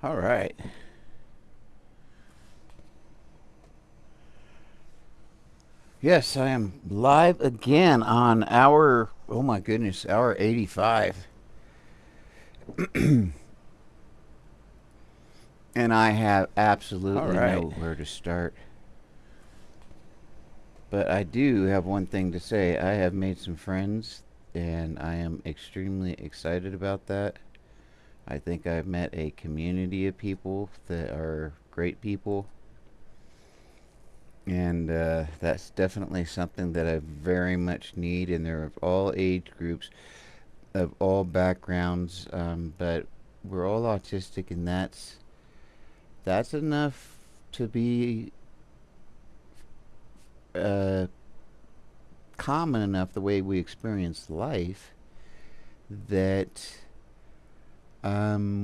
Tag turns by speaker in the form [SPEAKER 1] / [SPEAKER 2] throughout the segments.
[SPEAKER 1] All right. Yes, I am live again on hour, oh my goodness, hour 85. And I have absolutely
[SPEAKER 2] Right.
[SPEAKER 1] nowhere to start. But I do have one thing to say. I have made some friends, and I am extremely excited about that. I think I've met a community of people that are great people, and that's definitely something that I very much need. And they're of all age groups, of all backgrounds, but we're all autistic, and that's enough to be uh, common enough the way we experience life that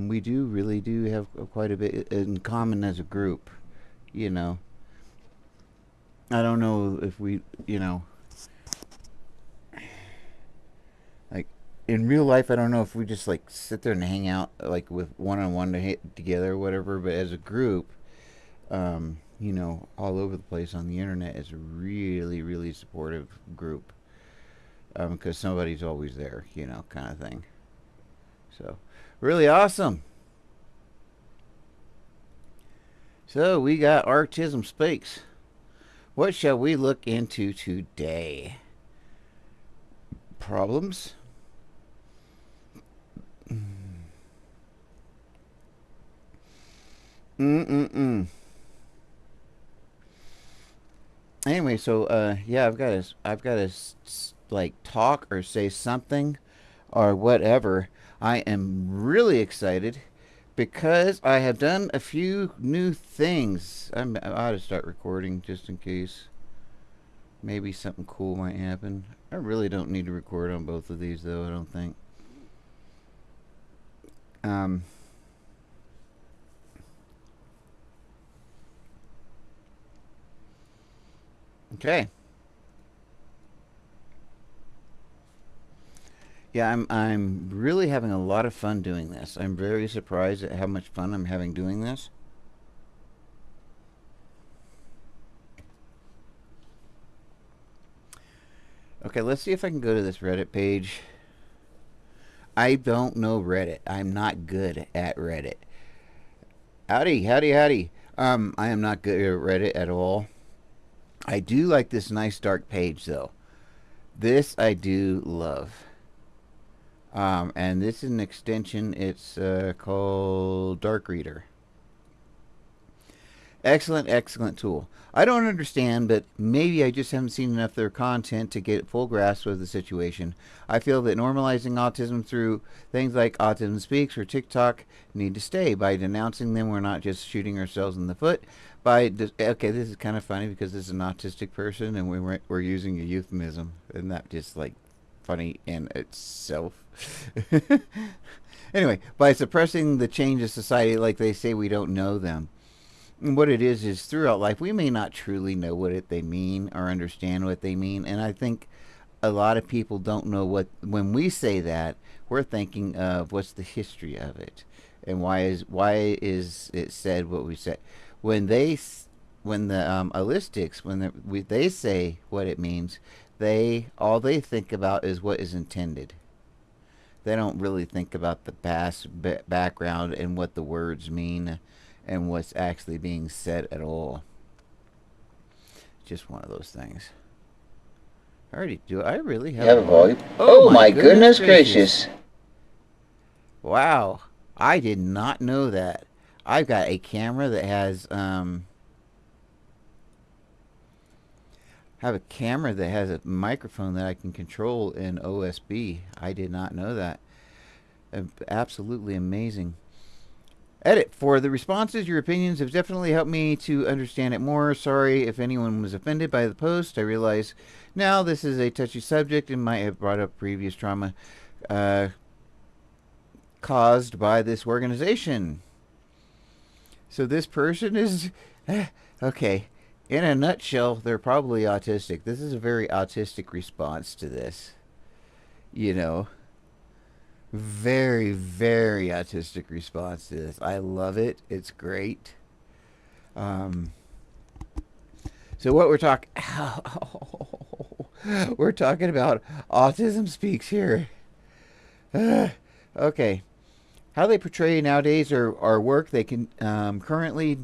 [SPEAKER 1] we do really do have quite a bit in common as a group. You know, I don't know if we, like in real life, I don't know if we just like sit there and hang out like with one on one together or whatever. But as a group, all over the place on the internet is a really, really supportive group because somebody's always there, kind of thing. So, really awesome. So, we got Autism Speaks. What shall we look into today? Problems? Mm-mm-mm. Anyway, so yeah, I've got to like talk or say something or whatever. I am really excited because I have done a few new things. I ought to start recording just in case maybe something cool might happen. I really don't need to record on both of these though. I don't think. Um, okay. Yeah, I'm really having a lot of fun doing this. I'm very surprised at how much fun I'm having doing this. Okay, let's see if I can go to this Reddit page. I don't know Reddit. I'm not good at Reddit. Howdy, howdy, howdy. I am not good at Reddit at all. I do like this nice dark page though. This I do love. And this is an extension. It's called Dark Reader. Excellent, excellent tool. I don't understand, but maybe I just haven't seen enough of their content to get full grasp of the situation. I feel that normalizing autism through things like Autism Speaks or TikTok need to stay. By denouncing them, we're not just shooting ourselves in the foot. Okay, this is kind of funny because this is an autistic person and we're using a euphemism, and that just like funny in itself. Anyway, by suppressing the change of society, like they say, we don't know them. And what it is throughout life we may not truly know they mean or understand what they mean, and I think a lot of people don't know what when we say that we're thinking of what's the history of it and why is it said what we said when when the allistics they say what it means, they think about is what is intended. They don't really think about the past background and what the words mean and what's actually being said at all. Just one of those things. Alrighty, do I really have
[SPEAKER 2] Have
[SPEAKER 1] volume?
[SPEAKER 2] volume.
[SPEAKER 1] Oh
[SPEAKER 2] Oh
[SPEAKER 1] my
[SPEAKER 2] my
[SPEAKER 1] goodness
[SPEAKER 2] goodness
[SPEAKER 1] gracious.
[SPEAKER 2] gracious.
[SPEAKER 1] Wow. I did not know that. I've got a camera that has have a camera that has a microphone that I can control in OSB. I did not know that. Absolutely amazing. Edit. For the responses, your opinions have definitely helped me to understand it more. Sorry if anyone was offended by the post. I realize now this is a touchy subject and might have brought up previous trauma uh, caused by this organization. So this person is. Okay. In a nutshell, they're probably autistic. This is a very autistic response to this. You know. Very, very autistic response to this. I love it. It's great. Um, so what we're talking, we're talking about Autism Speaks here. Okay, how they portray nowadays or work they can currently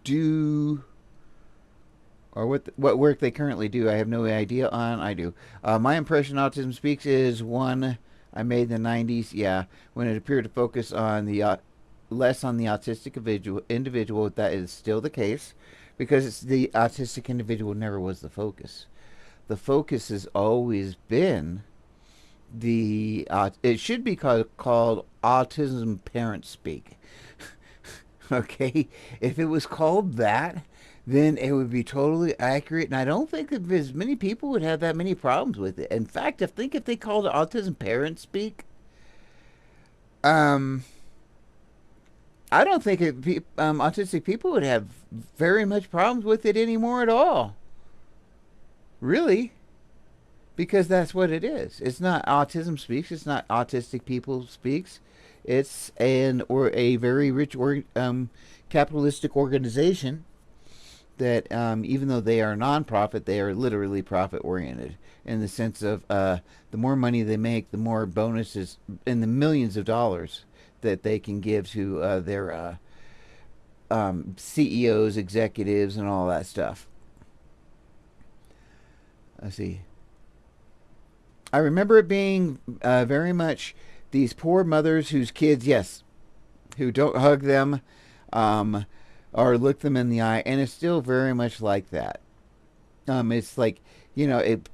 [SPEAKER 1] do, or what work they currently do. I have no idea on. I do. My impression Autism Speaks is one I made in the '90s. Yeah, when it appeared to focus on the less on the autistic individual. That is still the case, because the autistic individual never was the focus. The focus has always been the. It should be called autism parent speak. Okay, if it was called that, then it would be totally accurate. And I don't think that as many people would have that many problems with it. In fact, I think if they called it autism parent speak, um, I don't think autistic people would have very much problems with it anymore at all. Really, because that's what it is. It's not autism speaks. It's not autistic people speaks. It's a very rich capitalistic organization that even though they are nonprofit, they are literally profit oriented in the sense of the more money they make, the more bonuses in the millions of dollars that they can give to their CEOs, executives, and all that stuff. Let's see. I remember it being very much these poor mothers whose kids, yes, who don't hug them um, or look them in the eye, and it's still very much like that. It's like,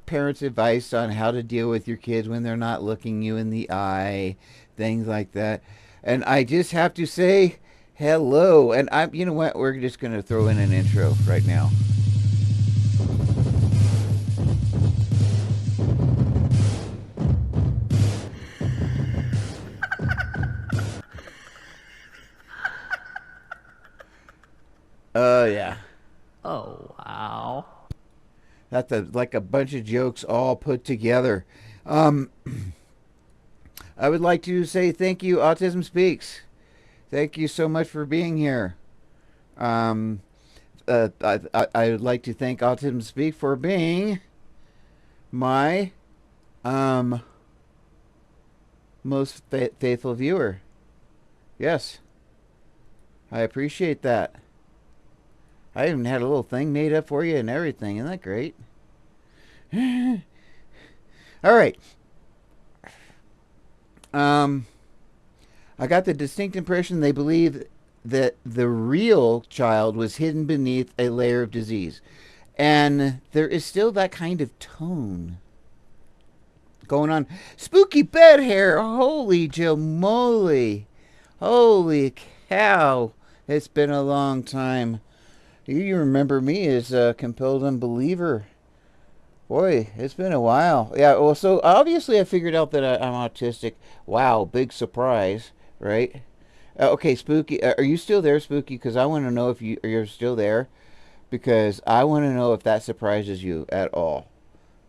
[SPEAKER 1] parents' advice on how to deal with your kids when they're not looking you in the eye, things like that. And I just have to say hello. And you know what? We're just going to throw in an intro right now. Yeah.
[SPEAKER 2] Oh, wow.
[SPEAKER 1] That's like a bunch of jokes all put together. Um, I would like to say thank you, Autism Speaks. Thank you so much for being here. Um, I would like to thank Autism Speak for being my um, most faithful viewer. Yes, I appreciate that. I even had a little thing made up for you and everything. Isn't that great? All right. Um, I got the distinct impression they believe that the real child was hidden beneath a layer of disease. And there is still that kind of tone going on. Spooky bed hair. Holy jamoli. Holy cow. It's been a long time. You remember me as a compelled unbeliever. Boy, it's been a while. Yeah, well, so obviously I figured out that I'm autistic. Wow, big surprise, right? Okay, Spooky, are you still there, Spooky? Because I want to know if you're still there. Because I want to know if that surprises you at all.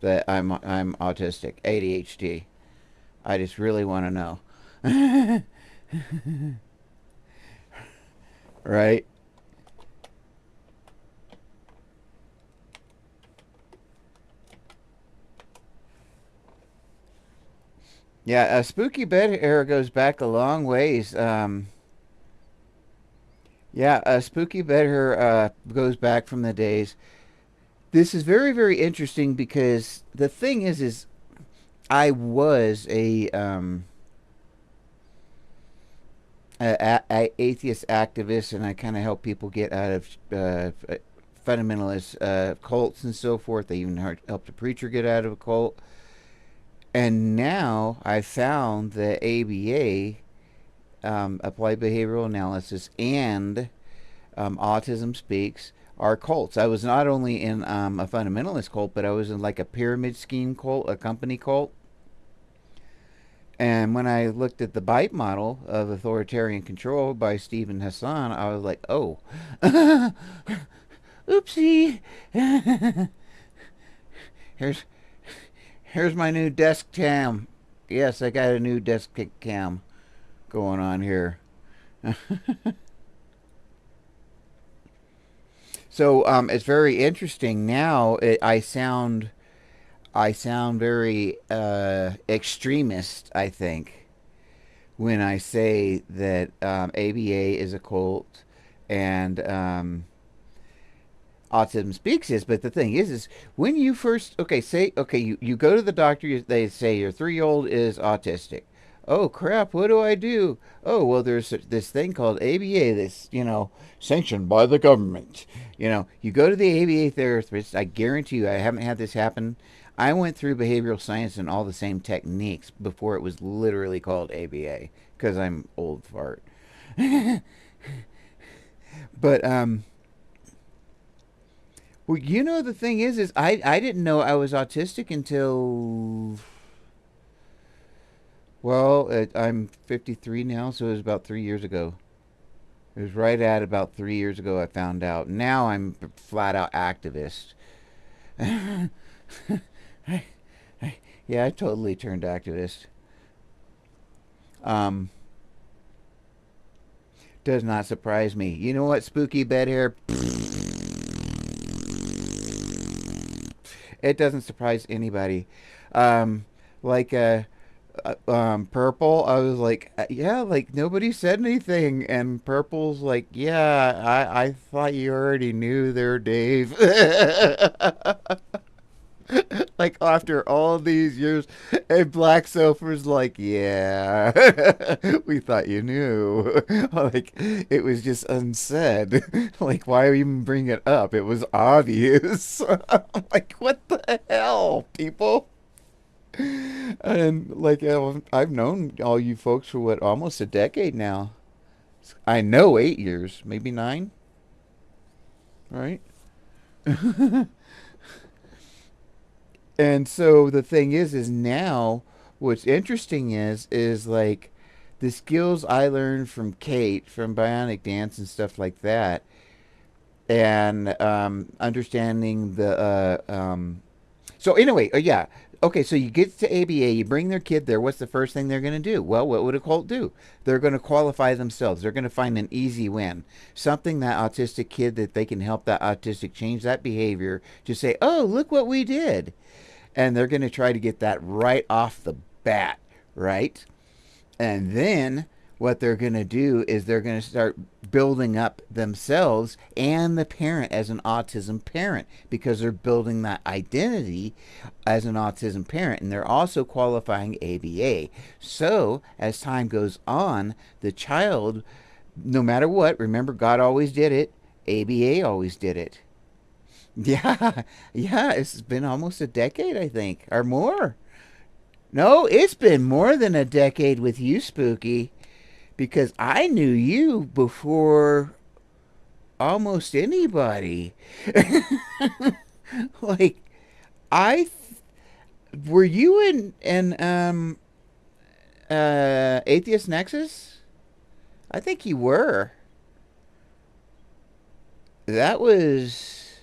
[SPEAKER 1] That I'm autistic, ADHD. I just really want to know. Right? Yeah, Spooky Bed Hair goes back a long ways. Yeah, Spooky Bed Hair goes back from the days. This is very, very interesting because the thing is I was a atheist activist, and I kind of help people get out of fundamentalist cults and so forth. They even helped a preacher get out of a cult. And now I found that ABA, Applied Behavioral Analysis, and Autism Speaks are cults. I was not only in a fundamentalist cult, but I was in like a pyramid scheme cult, a company cult. And when I looked at the BITE model of authoritarian control by Stephen Hassan, I was like, oh, oopsie. here's here's my new desk cam. Yes, I got a new desk cam going on here. So it's very interesting now. I sound very extremist, I think, when I say that ABA is a cult and Autism Speaks is. But the thing is when you first, okay, say, okay, you go to the doctor, they say your 3 year old is autistic. Oh crap, what do I do? Oh, well, there's this thing called ABA that's, sanctioned by the government. You go to the ABA therapist. I guarantee you, I haven't had this happen. I went through behavioral science and all the same techniques before it was literally called ABA because I'm old fart. But well, the thing is I didn't know I was autistic until, well, I'm 53 now, so it was about 3 years ago. It was right at about 3 years ago I found out. Now I'm flat out activist. Yeah, I totally turned activist. Um, does not surprise me. You know what, spooky bed hair? It doesn't surprise anybody. Um, like Purple, I was like, yeah, like nobody said anything, and Purple's like, yeah, I thought you already knew there, Dave. Like after all these years, and Black Sofa's like, yeah, we thought you knew. Like it was just unsaid. Like why even bring it up? It was obvious. Like what the hell, people? And like I've known all you folks for what, almost a decade now. I know 8 years, maybe 9, right? And so the thing is now what's interesting is like the skills I learned from Kate from Bionic Dance and stuff like that, and understanding the so anyway, yeah. Okay, so you get to ABA, you bring their kid there. What's the first thing they're going to do? Well, what would a cult do? They're going to qualify themselves. They're going to find an easy win, something that autistic kid that they can help that autistic change that behavior. Just say, "Oh, look what we did," and they're going to try to get that right off the bat, right? And then what they're going to do is they're going to start building up themselves and the parent as an autism parent because they're building that identity as an autism parent, and they're also qualifying ABA. So as time goes on, the child, no matter what, remember God always did it, ABA always did it. Yeah, yeah, it's been almost a decade, I think, or more. No, it's been more than a decade with you, Spooky, because I knew you before almost anybody. Like I were you in Atheist Nexus? I think you were. That was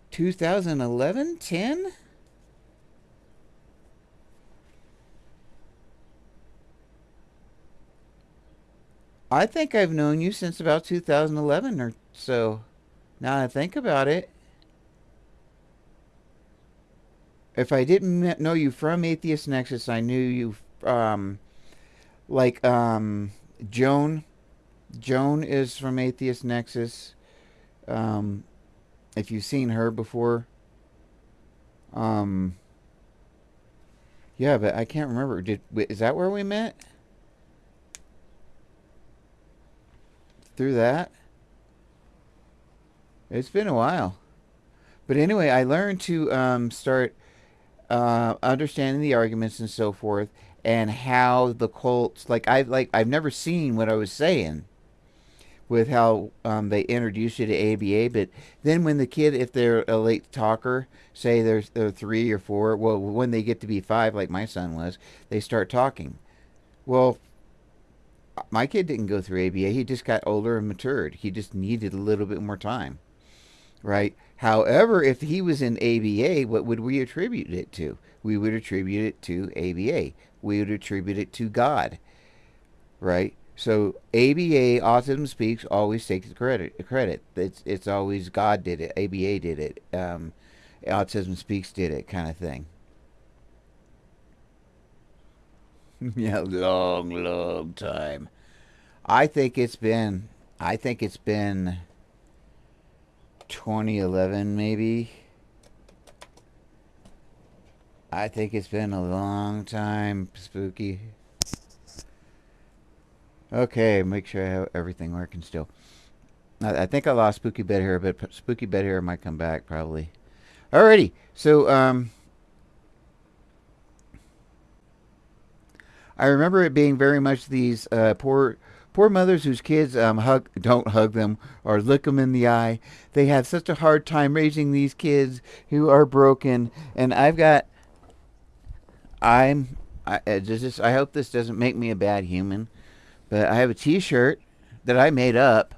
[SPEAKER 1] 2011, 10. I think I've known you since about 2011 or so. Now I think about it, if I didn't know you from Atheist Nexus, I knew you like Joan. Joan is from Atheist Nexus. Um, if you've seen her before, um, yeah, but I can't remember. Is that where we met? Through that? It's been a while. But anyway, I learned to start understanding the arguments and so forth, and how the cults, I've never seen what I was saying with how they introduce you to ABA. But then when the kid, if they're a late talker, say they're 3 or 4, well, when they get to be 5, like my son was, they start talking. Well, my kid didn't go through ABA. He just got older and matured. He just needed a little bit more time, right? However, if he was in ABA, what would we attribute it to? We would attribute it to ABA. We would attribute it to God, right? So ABA, Autism Speaks, always takes the credit. It's always God did it. ABA did it. Autism Speaks did it, kind of thing. Yeah, long time. I think it's been. I think it's been 2011, maybe. I think it's been a long time, Spooky. Okay, make sure I have everything working still. I think I lost Spooky Bed Hair, but Spooky Bed Hair might come back probably. Alrighty, so I remember it being very much these poor mothers whose kids don't hug them or look them in the eye. They have such a hard time raising these kids who are broken, and I hope this doesn't make me a bad human, but I have a T-shirt that I made up.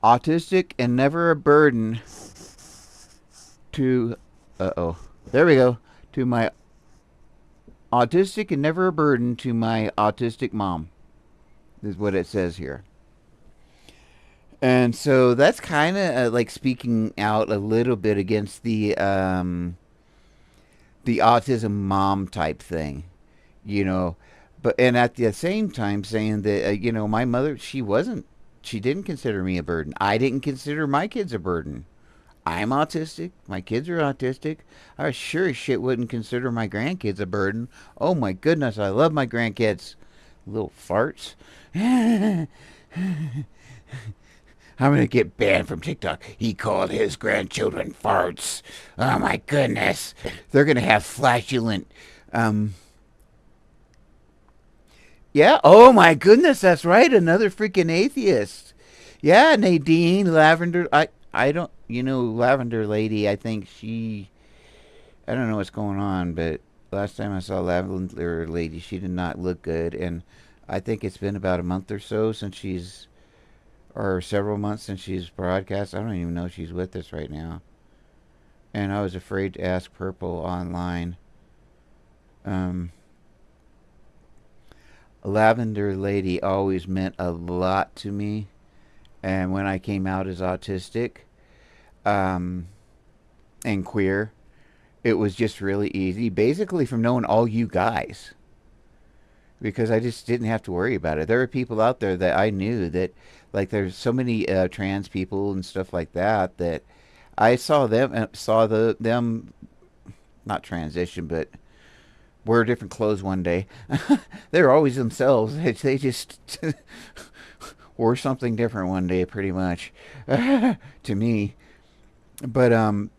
[SPEAKER 1] Autistic and never a burden to. There we go. To my autistic and never a burden to my autistic mom. Is what it says here. And so that's kind of like speaking out a little bit against the autism mom type thing, you know. But and at the same time saying that my mother, she didn't consider me a burden. I didn't consider my kids a burden. I'm autistic. My kids are autistic. I sure as shit wouldn't consider my grandkids a burden. Oh my goodness, I love my grandkids. Little farts. I'm gonna get banned from TikTok. He called his grandchildren farts. Oh my goodness. They're gonna have flatulent yeah, oh my goodness, that's right. Another freaking atheist. Yeah, Nadine Lavender. I don't Lavender Lady, I think I don't know what's going on, but last time I saw Lavender Lady, she did not look good, and I think it's been about a month or so since or several months since she's broadcast. I don't even know if she's with us right now. And I was afraid to ask Purple online. Um, Lavender Lady always meant a lot to me. And when I came out as autistic um, and queer, it was just really easy. Basically, from knowing all you guys. Because I just didn't have to worry about it. There were people out there that I knew that, like, there's so many trans people and stuff like that that I saw them not transition, but wear different clothes one day. They're always themselves. They just wore something different one day, pretty much, to me. But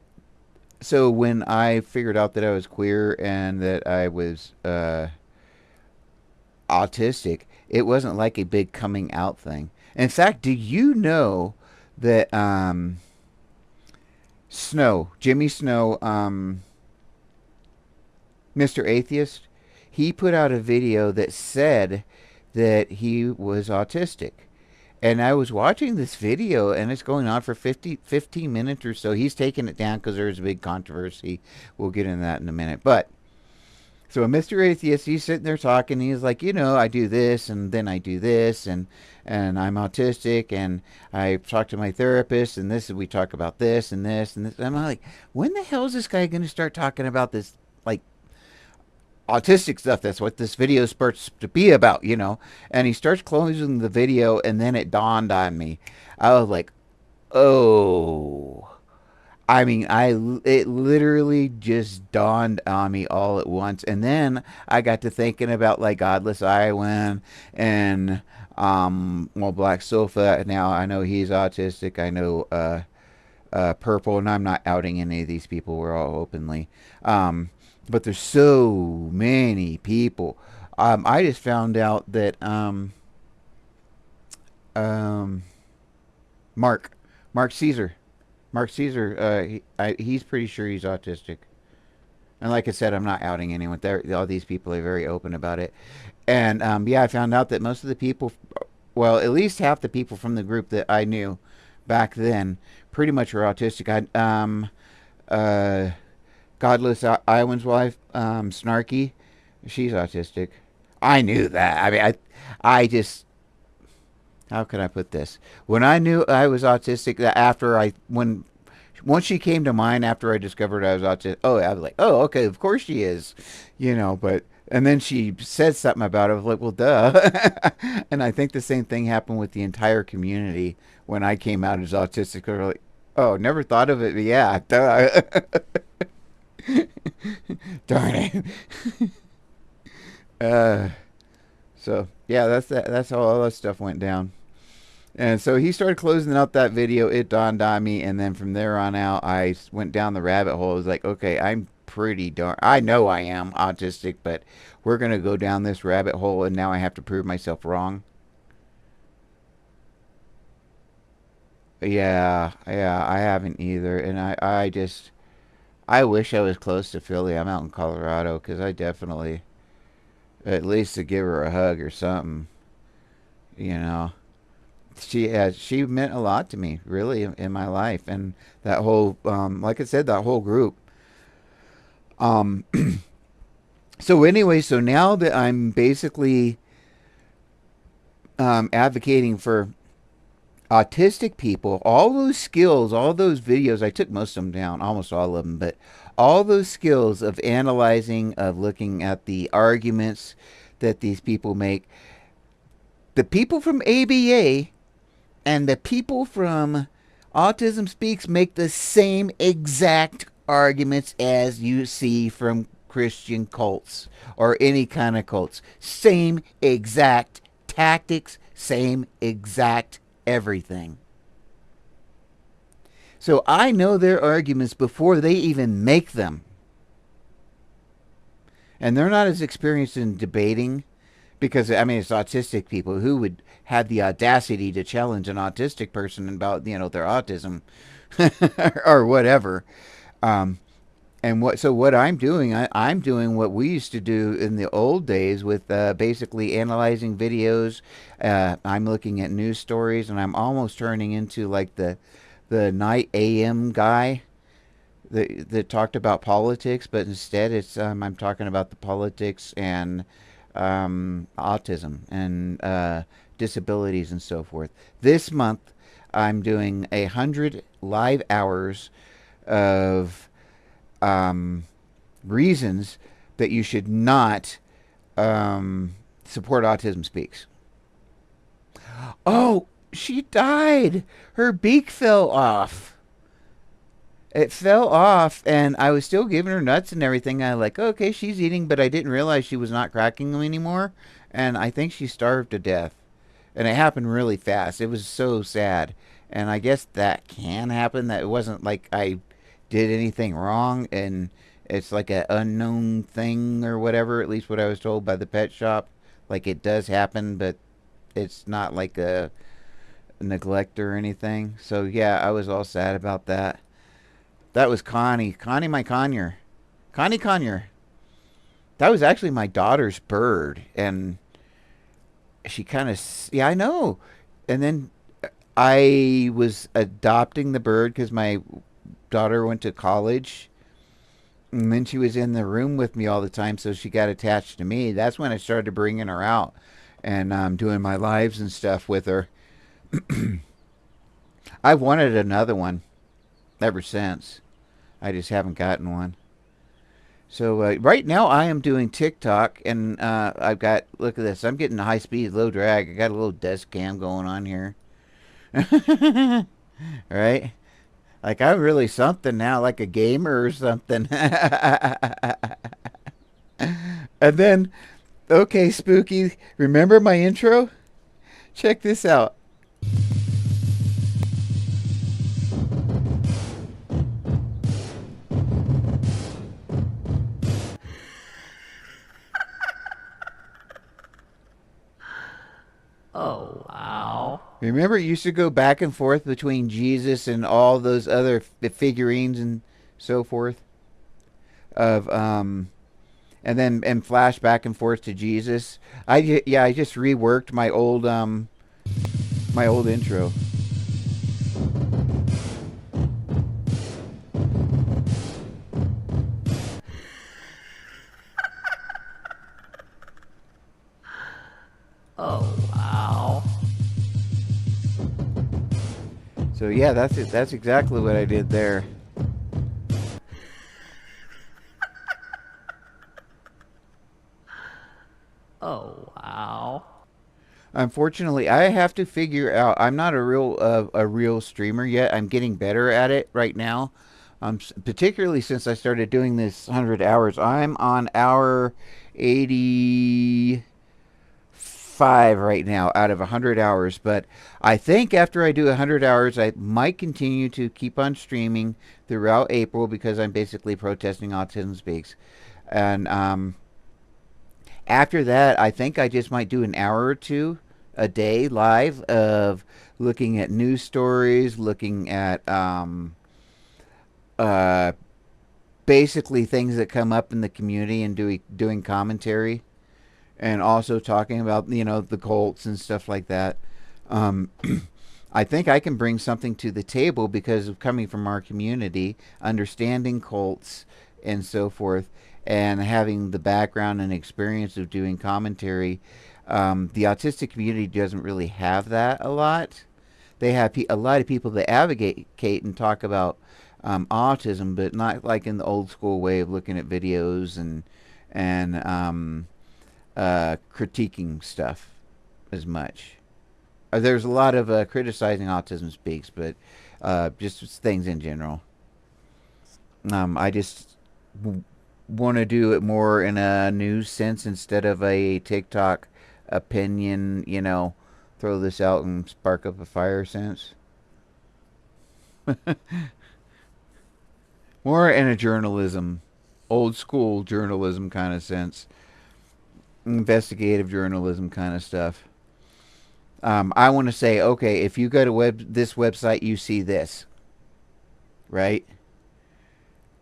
[SPEAKER 1] so when I figured out that I was queer and that I was autistic, it wasn't like a big coming out thing. In fact, do you know that Jimmy Snow, Mr. Atheist, he put out a video that said that he was autistic. And I was watching this video, and it's going on for 15 minutes or so. He's taking it down because there's a big controversy. We'll get into that in a minute. But so Mr. Atheist, he's sitting there talking. He's like, I do this, and then I do this, and I'm autistic, and I talk to my therapist, and we talk about this and this and this. And I'm like, when the hell is this guy going to start talking about this, like, autistic stuff? That's what this video starts to be about. And he starts closing the video, and then it dawned on me. I was like, oh. I mean, it literally just dawned on me all at once, and then I got to thinking about like Godless Iowan and Black Sofa. Now I know he's autistic. I know Purple, and I'm not outing any of these people. We're all openly, but there's so many people. I just found out that Mark Caesar. Mark Caesar, he's pretty sure he's autistic. And like I said, I'm not outing anyone. All these people are very open about it. And I found out that most of the people, well, at least half the people from the group that I knew back then pretty much are autistic. Uh, Godless Iowan's wife, Snarky, she's autistic. I knew that. I mean, I just, how can I put this? When I knew I was autistic, once she came to mind after I discovered I was autistic, oh, I was like, oh, okay, of course she is, but, and then she said something about it. I was like, well, duh. And I think the same thing happened with the entire community when I came out as autistic. They were like, oh, never thought of it, but yeah, duh. Darn it. Uh, so yeah, that's how all that stuff went down. And so he started closing out that video. It dawned on me, and then from there on out, I went down the rabbit hole. I was like, okay, I know I am autistic, but we're gonna go down this rabbit hole, and now I have to prove myself wrong. Yeah, I haven't either, and I wish I was close to Philly. I'm out in Colorado because I definitely, at least to give her a hug or something, you know. She meant a lot to me, really, in my life, and that whole, like I said, that whole group. Um, so anyway, so now that I'm basically advocating for autistic people, all those skills, all those videos, I took most of them down, almost all of them, but all those skills of analyzing, of looking at the arguments that these people make, the people from ABA and the people from Autism Speaks make the same exact arguments as you see from Christian cults or any kind of cults. Same exact tactics, same exact everything. So I know their arguments before they even make them. And they're not as experienced in debating because, I mean, it's autistic people who would have the audacity to challenge an autistic person about, their autism or whatever. Um, and what I'm doing, I'm doing what we used to do in the old days with basically analyzing videos. I'm looking at news stories, and I'm almost turning into like the night AM guy that talked about politics, but instead I'm talking about the politics and autism and disabilities and so forth. This month, I'm doing 100 live hours of reasons that you should not support Autism Speaks. Oh, she died. Her beak fell off. It fell off, and I was still giving her nuts and everything. I was like, okay, she's eating, but I didn't realize she was not cracking them anymore. And I think she starved to death. And it happened really fast. It was so sad. And I guess that can happen. That it wasn't like I did anything wrong, and it's like an unknown thing or whatever. At least what I was told by the pet shop. Like it does happen, but it's not like a neglect or anything. So yeah, I was all sad about that. That was Connie. Connie, my conure. Connie Conure. That was actually my daughter's bird. And she kind of, yeah, I know. And then I was adopting the bird because my daughter went to college. And then she was in the room with me all the time, so she got attached to me. That's when I started bringing her out and doing my lives and stuff with her. I've wanted another one ever since. I just haven't gotten one. So right now I am doing TikTok, and I've got, look at this. I'm getting a high speed, low drag. I got a little desk cam going on here. Right? Like I'm really something now, like a gamer or something. And then, okay, Spooky, remember my intro? Check this out.
[SPEAKER 2] Oh, wow.
[SPEAKER 1] Remember, it used to go back and forth between Jesus and all those other figurines and so forth of and flash back and forth to Jesus. I just reworked my old intro. So yeah, that's it. That's exactly what I did there.
[SPEAKER 2] Oh, wow.
[SPEAKER 1] Unfortunately, I have to figure out. I'm not a real streamer yet. I'm getting better at it right now. Particularly since I started doing this 100 hours. I'm on hour 85 right now out of 100 hours. But I think after I do 100 hours, I might continue to keep on streaming throughout April because I'm basically protesting Autism Speaks. And after that, I think I just might do an hour or two a day live of looking at news stories, looking at uh, basically things that come up in the community and doing commentary and also talking about the cults and stuff like that. Um, I think I can bring something to the table because of coming from our community, understanding cults and so forth, and having the background and experience of doing commentary. The autistic community doesn't really have that a lot. They have a lot of people that advocate and talk about autism, but not like in the old school way of looking at videos and critiquing stuff as much. There's a lot of criticizing Autism Speaks, but just things in general. I just want to do it more in a news sense instead of a TikTok opinion, throw this out and spark up a fire sense. More in a journalism, old school journalism kind of sense, investigative journalism kind of stuff. I want to say, okay, if you go to this website, you see this, right?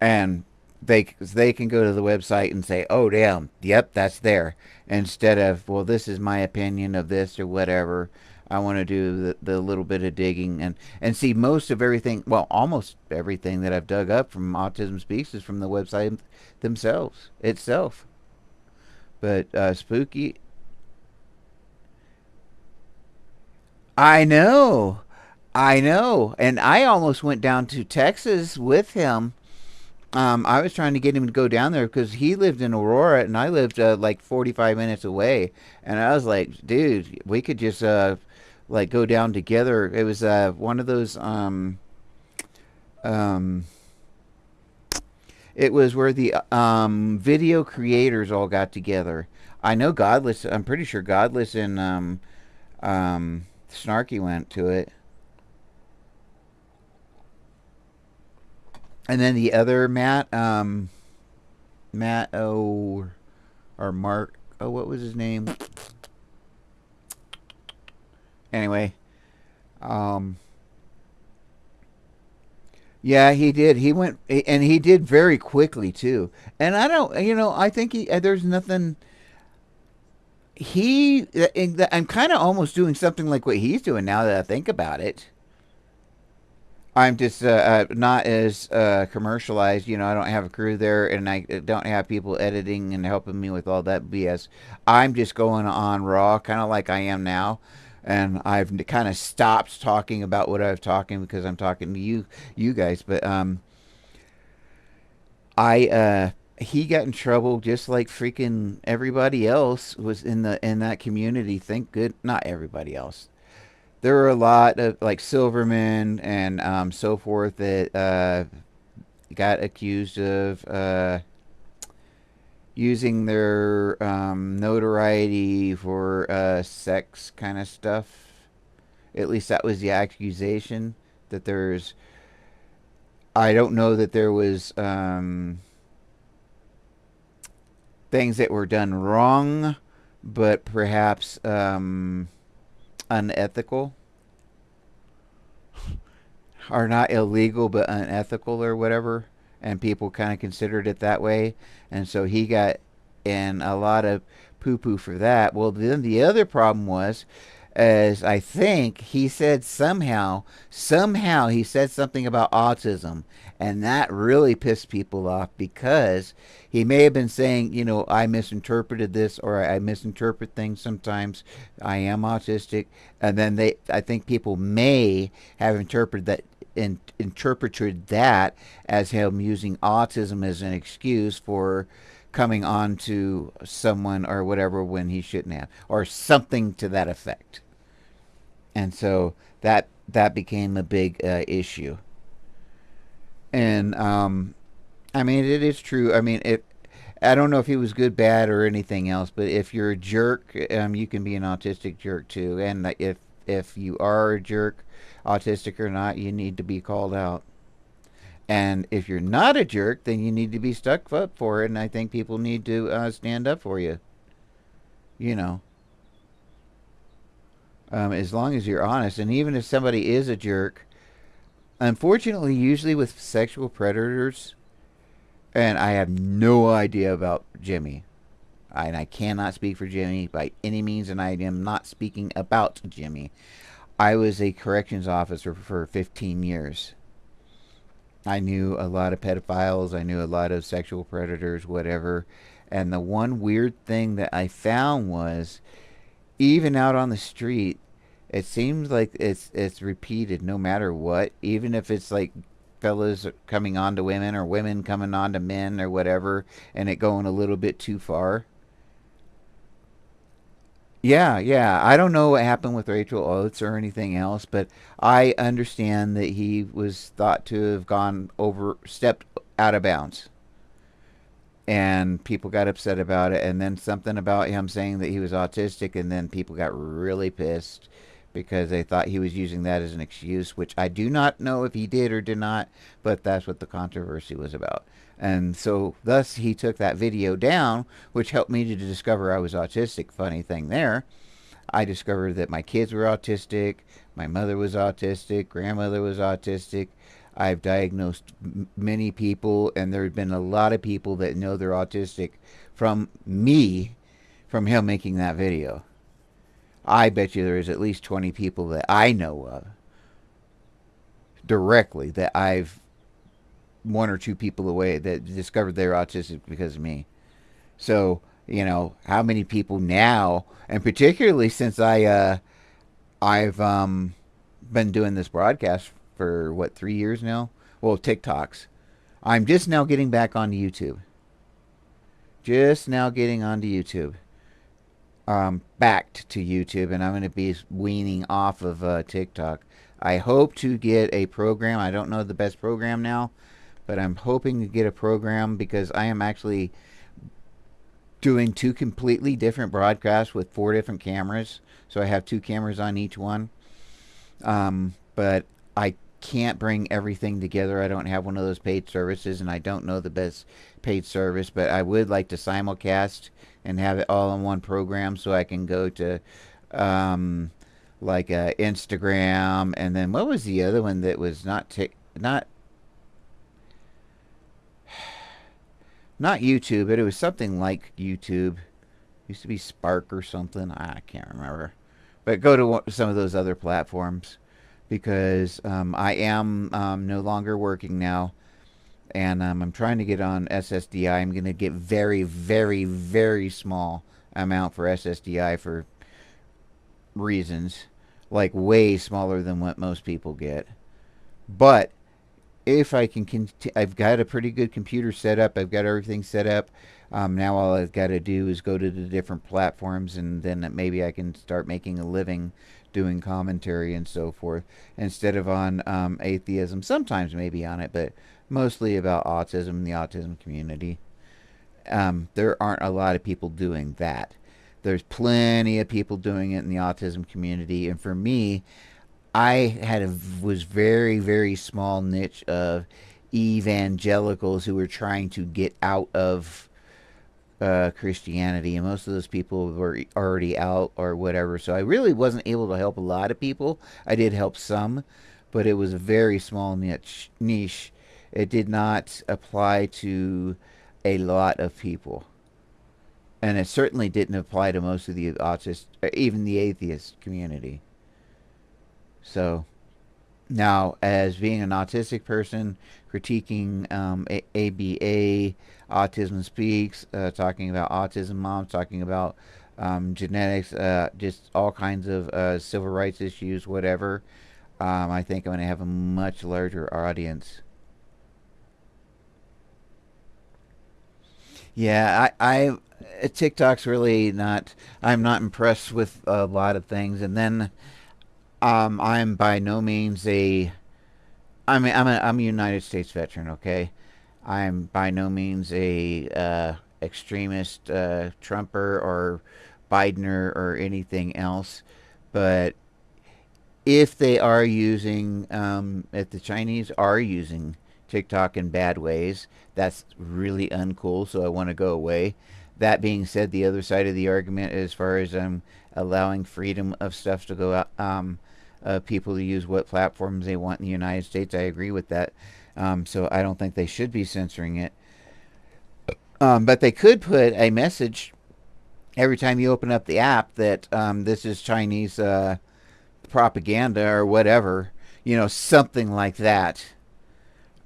[SPEAKER 1] And they can go to the website and say, oh damn, yep, that's there. Instead of, well, this is my opinion of this or whatever. I want to do the little bit of digging and see most of everything. Well, almost everything that I've dug up from Autism Speaks is from the website themselves itself. But spooky, I know, I know, and I almost went down to Texas with him. I was trying to get him to go down there because he lived in Aurora and I lived like 45 minutes away. And I was like, dude, we could just like go down together. It was one of those. Um, it was where the video creators all got together. I know Godless. I'm pretty sure Godless and Snarky went to it. And then the other Matt, Matt or Mark, what was his name? Anyway, um, yeah, he did. He went and he did very quickly too. And I don't, I think there's nothing. I'm kind of almost doing something like what he's doing now that I think about it. I'm just not as commercialized. I don't have a crew there, and I don't have people editing and helping me with all that BS. I'm just going on raw, kind of like I am now, and I've kind of stopped talking about what I was talking because I'm talking to you guys. But I he got in trouble just like freaking everybody else was in that community. Thank good, not everybody else. There were a lot of like Silverman and so forth that got accused of using their notoriety for sex kind of stuff. At least that was the accusation. That there's, I don't know that there was things that were done wrong, but perhaps unethical are not illegal but unethical or whatever, and people kind of considered it that way, and so he got in a lot of poo poo for that. Well, then the other problem was as I think he said somehow he said something about autism, and that really pissed people off because he may have been saying, I misinterpreted this or I misinterpret things sometimes. I am autistic, and then I think people may have interpreted that as him using autism as an excuse for coming on to someone or whatever when he shouldn't have, or something to that effect. And so that became a big issue. And I mean, it is true. I mean, if I don't know if he was good, bad, or anything else, but if you're a jerk, you can be an autistic jerk too. And if you are a jerk, autistic or not, you need to be called out. And if you're not a jerk, then you need to be stuck up for it. And I think people need to stand up for you. You know, as long as you're honest. And even if somebody is a jerk, unfortunately, usually with sexual predators, and I have no idea about Jimmy, and I cannot speak for Jimmy by any means, and I am not speaking about Jimmy. I was a corrections officer for 15 years. I knew a lot of pedophiles, I knew a lot of sexual predators, whatever. And the one weird thing that I found was, even out on the street, it seems like it's repeated no matter what, even if it's like fellas coming on to women or women coming on to men or whatever, and it going a little bit too far. Yeah, yeah. I don't know what happened with Rachel Oates or anything else, but I understand that he was thought to have gone over, stepped out of bounds. And people got upset about it. And then something about him saying that he was autistic, and then people got really pissed because they thought he was using that as an excuse, which I do not know if he did or did not, but that's what the controversy was about. And so, thus, he took that video down, which helped me to discover I was autistic. Funny thing there, I discovered that my kids were autistic, my mother was autistic, grandmother was autistic. I've diagnosed many people, and there have been a lot of people that know they're autistic from me, from him making that video. I bet you there's at least 20 people that I know of directly that I've one or two people away that discovered they're autistic because of me. So, how many people now, and particularly since I've been doing this broadcast for what, 3 years now? Well, TikToks. I'm just now getting back onto YouTube. Just now getting onto YouTube. Backed to YouTube, and I'm going to be weaning off of TikTok. I hope to get a program. I don't know the best program now, but I'm hoping to get a program because I am actually doing two completely different broadcasts with 4 different cameras. So I have 2 cameras on each one. But I can't bring everything together. I don't have one of those paid services, and I don't know the best paid service, but I would like to simulcast and have it all in one program so I can go to Instagram, and then what was the other one that was not YouTube, but it was something like YouTube. It used to be Spark or something. I can't remember. But go to some of those other platforms because I am no longer working now, and I'm trying to get on SSDI. I'm going to get very, very, very small amount for SSDI for reasons, like way smaller than what most people get. But if I can, I've got a pretty good computer set up. I've got everything set up. Now all I've got to do is go to the different platforms, and then maybe I can start making a living doing commentary and so forth instead of on atheism. Sometimes maybe on it, but mostly about autism and the autism community. There aren't a lot of people doing that. There's plenty of people doing it in the autism community, and for me, was very, very small niche of evangelicals who were trying to get out of Christianity, and most of those people were already out or whatever. So I really wasn't able to help a lot of people. I did help some, but it was a very small niche. It did not apply to a lot of people. And it certainly didn't apply to most of the autists, even the atheist community. So now, as being an autistic person, critiquing ABA, Autism Speaks, talking about autism moms, talking about genetics, just all kinds of civil rights issues, whatever, I think I'm going to have a much larger audience. Yeah, TikTok's really not. I'm not impressed with a lot of things, and then I'm by no means a. I'm a United States veteran. Okay, I'm by no means a extremist Trumper or Bidener or anything else, but if they are using, if the Chinese are using TikTok in bad ways, that's really uncool. So I want to go away. That being said, the other side of the argument, as far as allowing freedom of stuff to go out, people to use what platforms they want in the United States, I agree with that. So I don't think they should be censoring it. But they could put a message every time you open up the app that this is Chinese propaganda or whatever, something like that.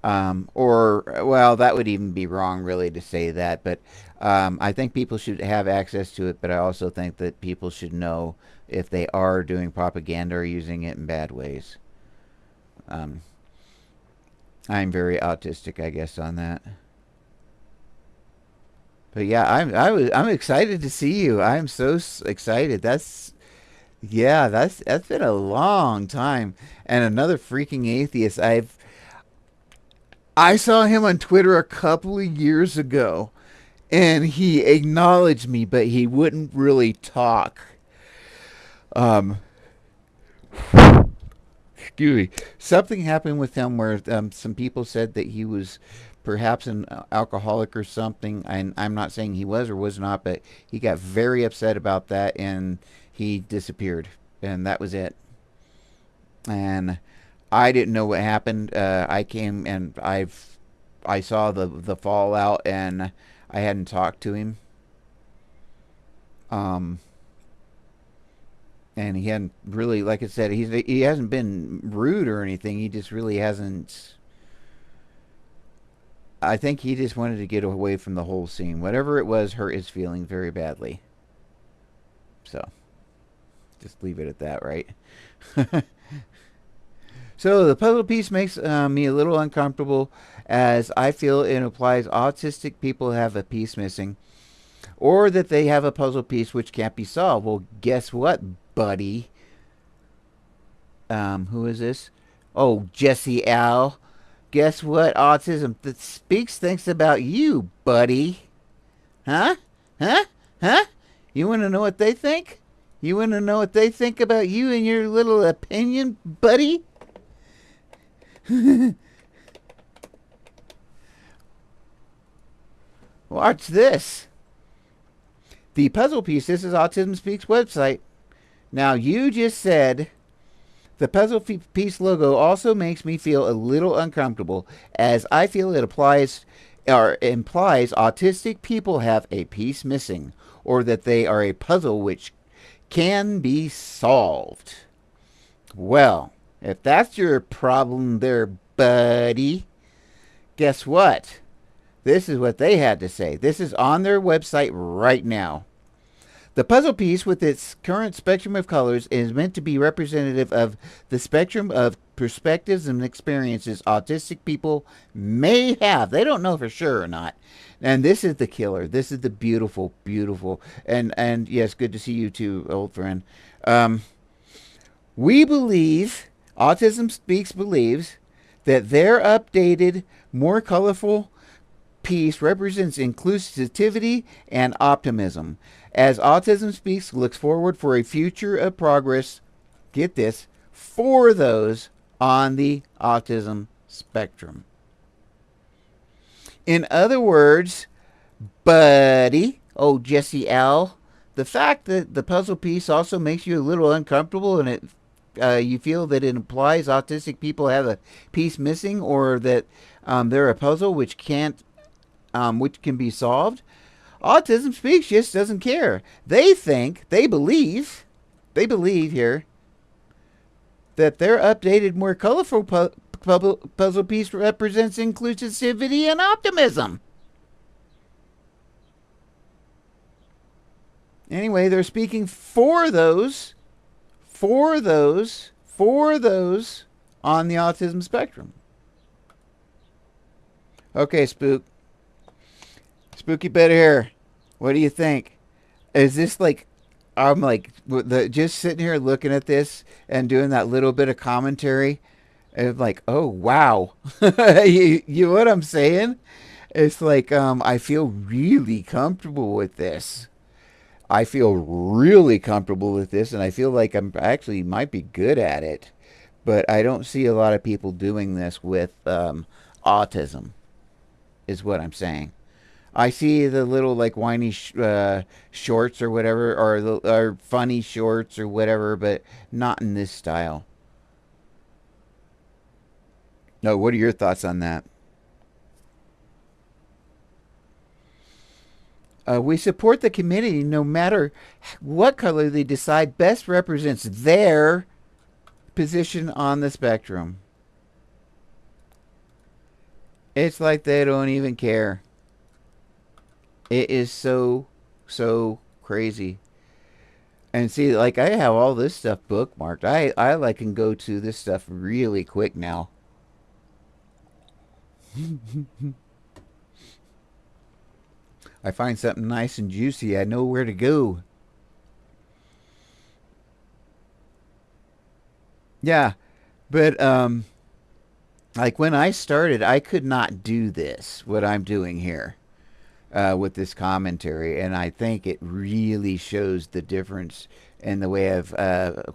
[SPEAKER 1] Or, well, that would even be wrong, really, to say that. But I think people should have access to it. But I also think that people should know if they are doing propaganda or using it in bad ways. Um, I'm very autistic, I guess, on that. But yeah, I'm excited to see you. I'm so excited. That's been a long time. And another freaking atheist. I saw him on Twitter a couple of years ago, and he acknowledged me, but he wouldn't really talk. Um, Excuse me. Something happened with him where some people said that he was perhaps an alcoholic or something. I'm not saying he was or was not, but he got very upset about that, and he disappeared, and that was it. And I didn't know what happened. I came and I saw the fallout, and I hadn't talked to him. Um, and he hadn't really, like I said, he hasn't been rude or anything. He just really hasn't. I think he just wanted to get away from the whole scene. Whatever it was hurt his feelings very badly. So just leave it at that, right? So the puzzle piece makes me a little uncomfortable, as I feel it implies autistic people have a piece missing, or that they have a puzzle piece which can't be solved. Well, guess what, buddy? Who is this? Oh, Jesse Al. Guess what? Autism that speaks thinks about you, buddy. Huh? Huh? Huh? You want to know what they think? You want to know what they think about you and your little opinion, buddy? Watch this. The puzzle piece. This is Autism Speaks website. Now, you just said the puzzle piece logo also makes me feel a little uncomfortable, as I feel it applies or implies autistic people have a piece missing, or that they are a puzzle which can be solved. Well, if that's your problem there, buddy, guess what? This is what they had to say. This is on their website right now. The puzzle piece, with its current spectrum of colors, is meant to be representative of the spectrum of perspectives and experiences autistic people may have. They don't know for sure or not. And this is the killer. This is the beautiful, beautiful, and yes, good to see you too, old friend. Um, we believe, Autism Speaks believes, that their updated, more colorful piece represents inclusivity and optimism. As Autism Speaks looks forward for a future of progress, get this, for those on the autism spectrum. In other words, buddy, oh Jesse L, the fact that the puzzle piece also makes you a little uncomfortable, and you feel that it implies autistic people have a piece missing, or that they're a puzzle which can't which can be solved. Autism Speaks just doesn't care. They believe here that their updated, more colorful puzzle piece represents inclusivity and optimism. Anyway, they're speaking for those on the autism spectrum. Okay, Spooky Better here. What do you think? Is this like I'm like just sitting here looking at this and doing that little bit of commentary, and like, oh wow, you know what I'm saying? It's like I feel really comfortable with this. I feel really comfortable with this, and I feel like I'm actually might be good at it. But I don't see a lot of people doing this with autism, is what I'm saying. I see the little like whiny shorts or whatever, or funny shorts or whatever, but not in this style. No, what are your thoughts on that? We support the committee no matter what color they decide best represents their position on the spectrum. It's like they don't even care. It is so crazy. And see, like I have all this stuff bookmarked. I like can go to this stuff really quick now. I find something nice and juicy, I know where to go. Yeah, but like when I started, I could not do this. What I'm doing here. With this commentary, and I think it really shows the difference in the way I've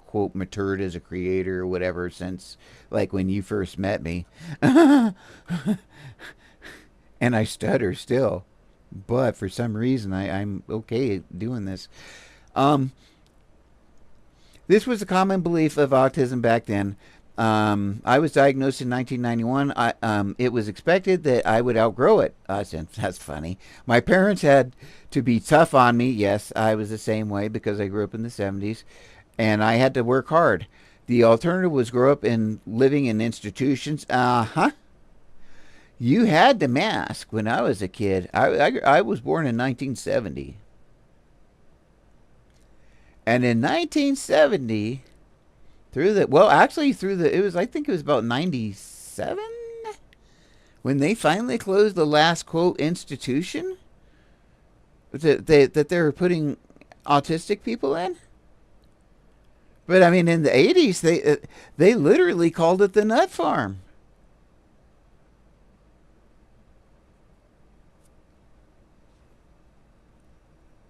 [SPEAKER 1] quote matured as a creator or whatever since like when you first met me, and I stutter still, but for some reason I'm okay doing this. Um, this was a common belief of autism back then. I was diagnosed in 1991. It was expected that I would outgrow it. Said, that's funny. My parents had to be tough on me. Yes, I was the same way because I grew up in the 70s, and I had to work hard. The alternative was grow up in living in institutions. Huh. You had to mask when I was a kid. I was born in 1970, and in 1970 through the it was I think it was about 97 when they finally closed the last quote institution that they were putting autistic people in. But I mean, in the 80s, they literally called it the nut farm.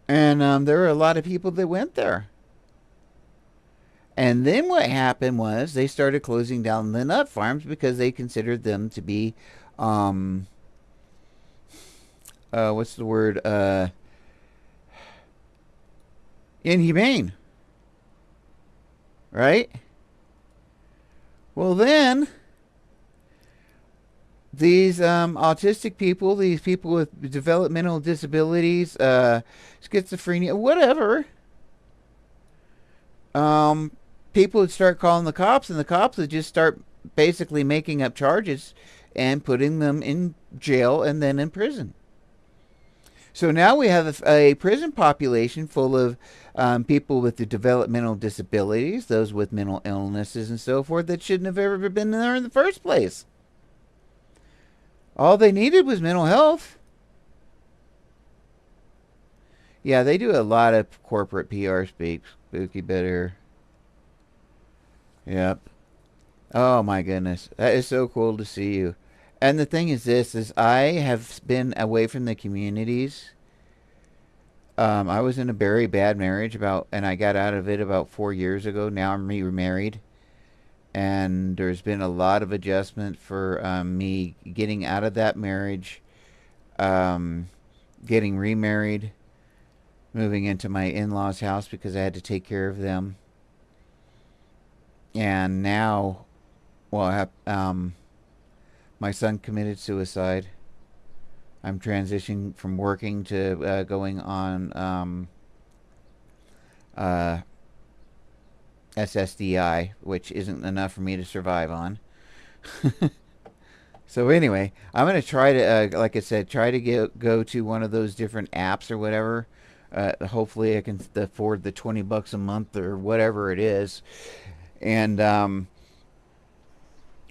[SPEAKER 1] And there were a lot of people that went there. And then what happened was they started closing down the nut farms because they considered them to be, um, what's the word? Inhumane, right? Well, then these autistic people, these people with developmental disabilities, schizophrenia, whatever, um, people would start calling the cops, and the cops would just start basically making up charges and putting them in jail and then in prison. So now we have a prison population full of people with the developmental disabilities, those with mental illnesses and so forth that shouldn't have ever been there in the first place. All they needed was mental health. Yeah, they do a lot of corporate PR speak. Spooky better. Yep. Oh my goodness, that is so cool to see you. And the thing is, this is I have been away from the communities. I was in a very bad marriage and I got out of it about 4 years ago. Now I'm remarried, and there's been a lot of adjustment for me getting out of that marriage, um, getting remarried, moving into my in-laws' house because I had to take care of them, and now, well, my son committed suicide. I'm transitioning from working to going on uh, SSDI, which isn't enough for me to survive on. So anyway, I'm gonna try to, like I said, try to go to one of those different apps or whatever. Hopefully, I can afford the $20 a month or whatever it is, and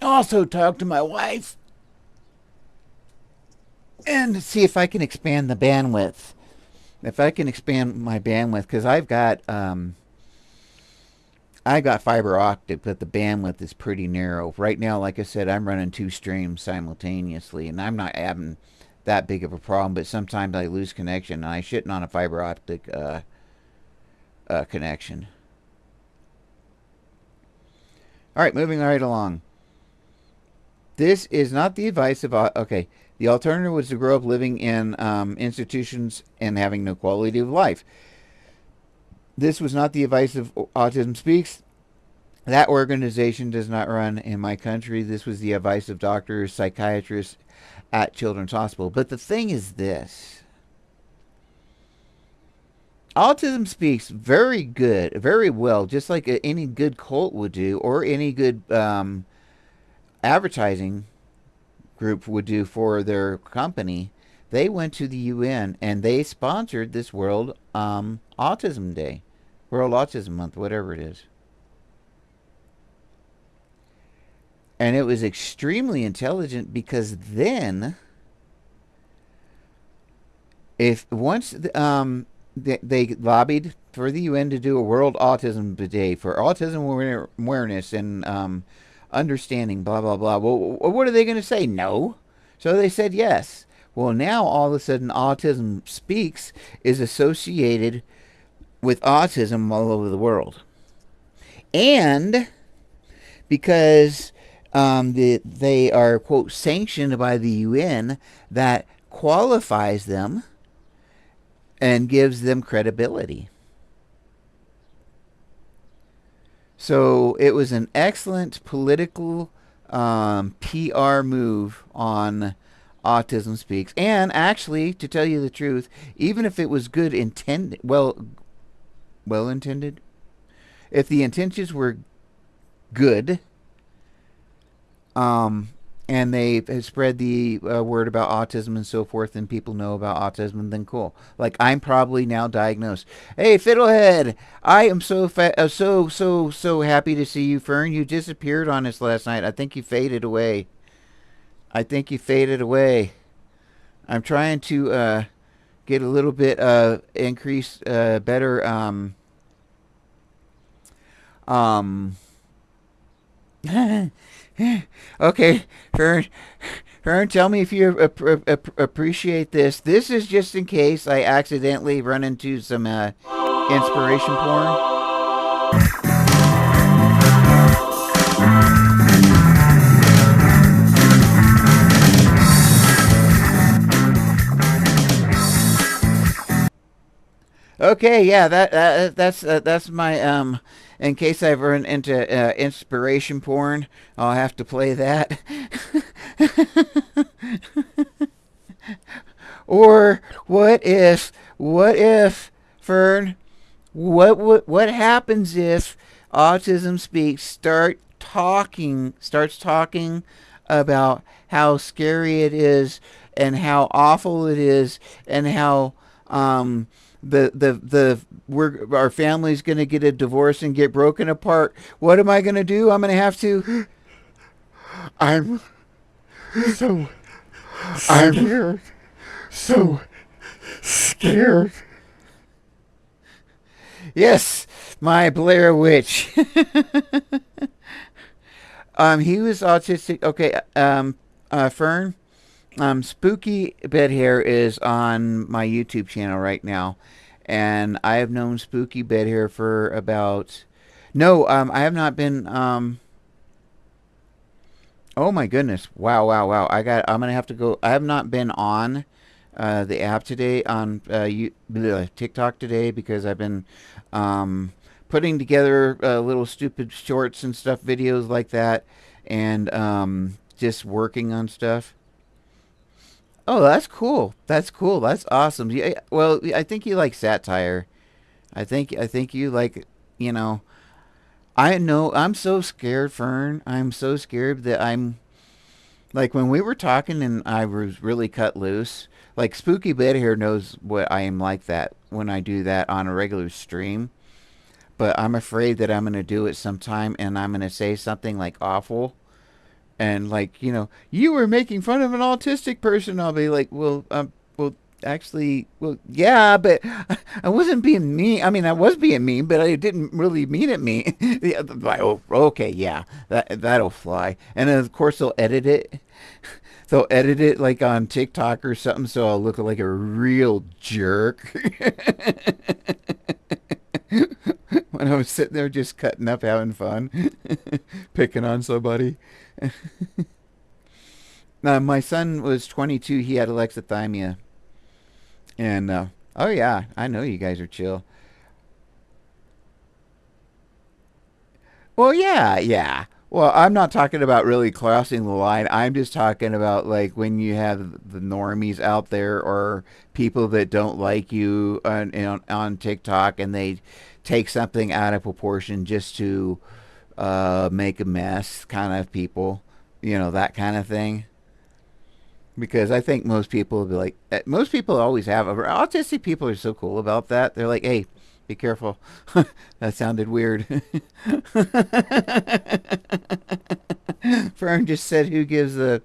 [SPEAKER 1] also talk to my wife and see if I can expand the bandwidth. If I can expand my bandwidth, because I got fiber optic, but the bandwidth is pretty narrow. Right now, like I said, I'm running 2 streams simultaneously, and I'm not having that big of a problem, but sometimes I lose connection, and I shouldn't on a fiber optic connection. All right, moving right along. This is not the advice of... Okay, the alternative was to grow up living in institutions and having no quality of life. This was not the advice of Autism Speaks. That organization does not run in my country. This was the advice of doctors, psychiatrists at Children's Hospital. But the thing is this. Autism Speaks very good, very well, just like any good cult would do, or any good advertising group would do for their company. They went to the UN and they sponsored this World Autism Day, World Autism Month, whatever it is. And it was extremely intelligent, because then, if once they lobbied for the UN to do a World Autism Day for autism awareness and understanding, blah blah blah. Well, what are they going to say? No. So they said yes. Well, now all of a sudden, Autism Speaks is associated with autism all over the world, and because they are, quote, sanctioned by the UN, that qualifies them and gives them credibility. So it was an excellent political PR move on Autism Speaks. And actually, to tell you the truth, even if it was good intended, well intended, if the intentions were good, and they spread the word about autism and so forth, and people know about autism, then cool. Like, I'm probably now diagnosed. Hey, Fiddlehead, I am so happy to see you, Fern. You disappeared on us last night. I think you faded away. I'm trying to get a little bit increase, better okay, Fern, tell me if you appreciate this. This is just in case I accidentally run into some inspiration porn. Okay, yeah, that's my in case I run into inspiration porn, I'll have to play that. Or what if Fern, what happens if Autism Speaks starts talking about how scary it is and how awful it is and how our family's gonna get a divorce and get broken apart. What am I gonna do? I'm gonna have to.
[SPEAKER 3] I'm so scared. So scared.
[SPEAKER 1] Yes, my Blair Witch. He was autistic. Okay, Fern. Spooky Bed Hair is on my YouTube channel right now, and I have known Spooky Bed Hair for about... No, I have not been... Oh my goodness! Wow! I'm gonna have to go. I have not been on the app today, on TikTok today, because I've been putting together little stupid shorts and stuff, videos like that, and just working on stuff. Oh, that's cool. That's cool. That's awesome. Yeah, well, I think you like satire. I think you like, you know, I know I'm so scared, Fern. I'm so scared that I'm like when we were talking and I was really cut loose. Like Spooky Bed here knows what I am like that when I do that on a regular stream. But I'm afraid that I'm gonna do it sometime and I'm gonna say something like awful and like you were making fun of an autistic person. I'll be like, well, actually, well, yeah, but I wasn't being mean. I mean, I was being mean, but I didn't really mean it mean. Like, oh, okay, yeah, that'll fly. And then of course they'll edit it. They'll edit it like on TikTok or something, so I'll look like a real jerk. When I was sitting there just cutting up, having fun, picking on somebody. Now, my son was 22. He had alexithymia. And, oh, yeah, I know you guys are chill. Well, yeah, yeah. Well, I'm not talking about really crossing the line. I'm just talking about like when you have the normies out there or people that don't like you on TikTok and they take something out of proportion just to make a mess kind of people, that kind of thing. Because I think most people will be like, most people always have. Autistic people are so cool about that. They're like, hey, be careful. That sounded weird. Fern just said, who gives a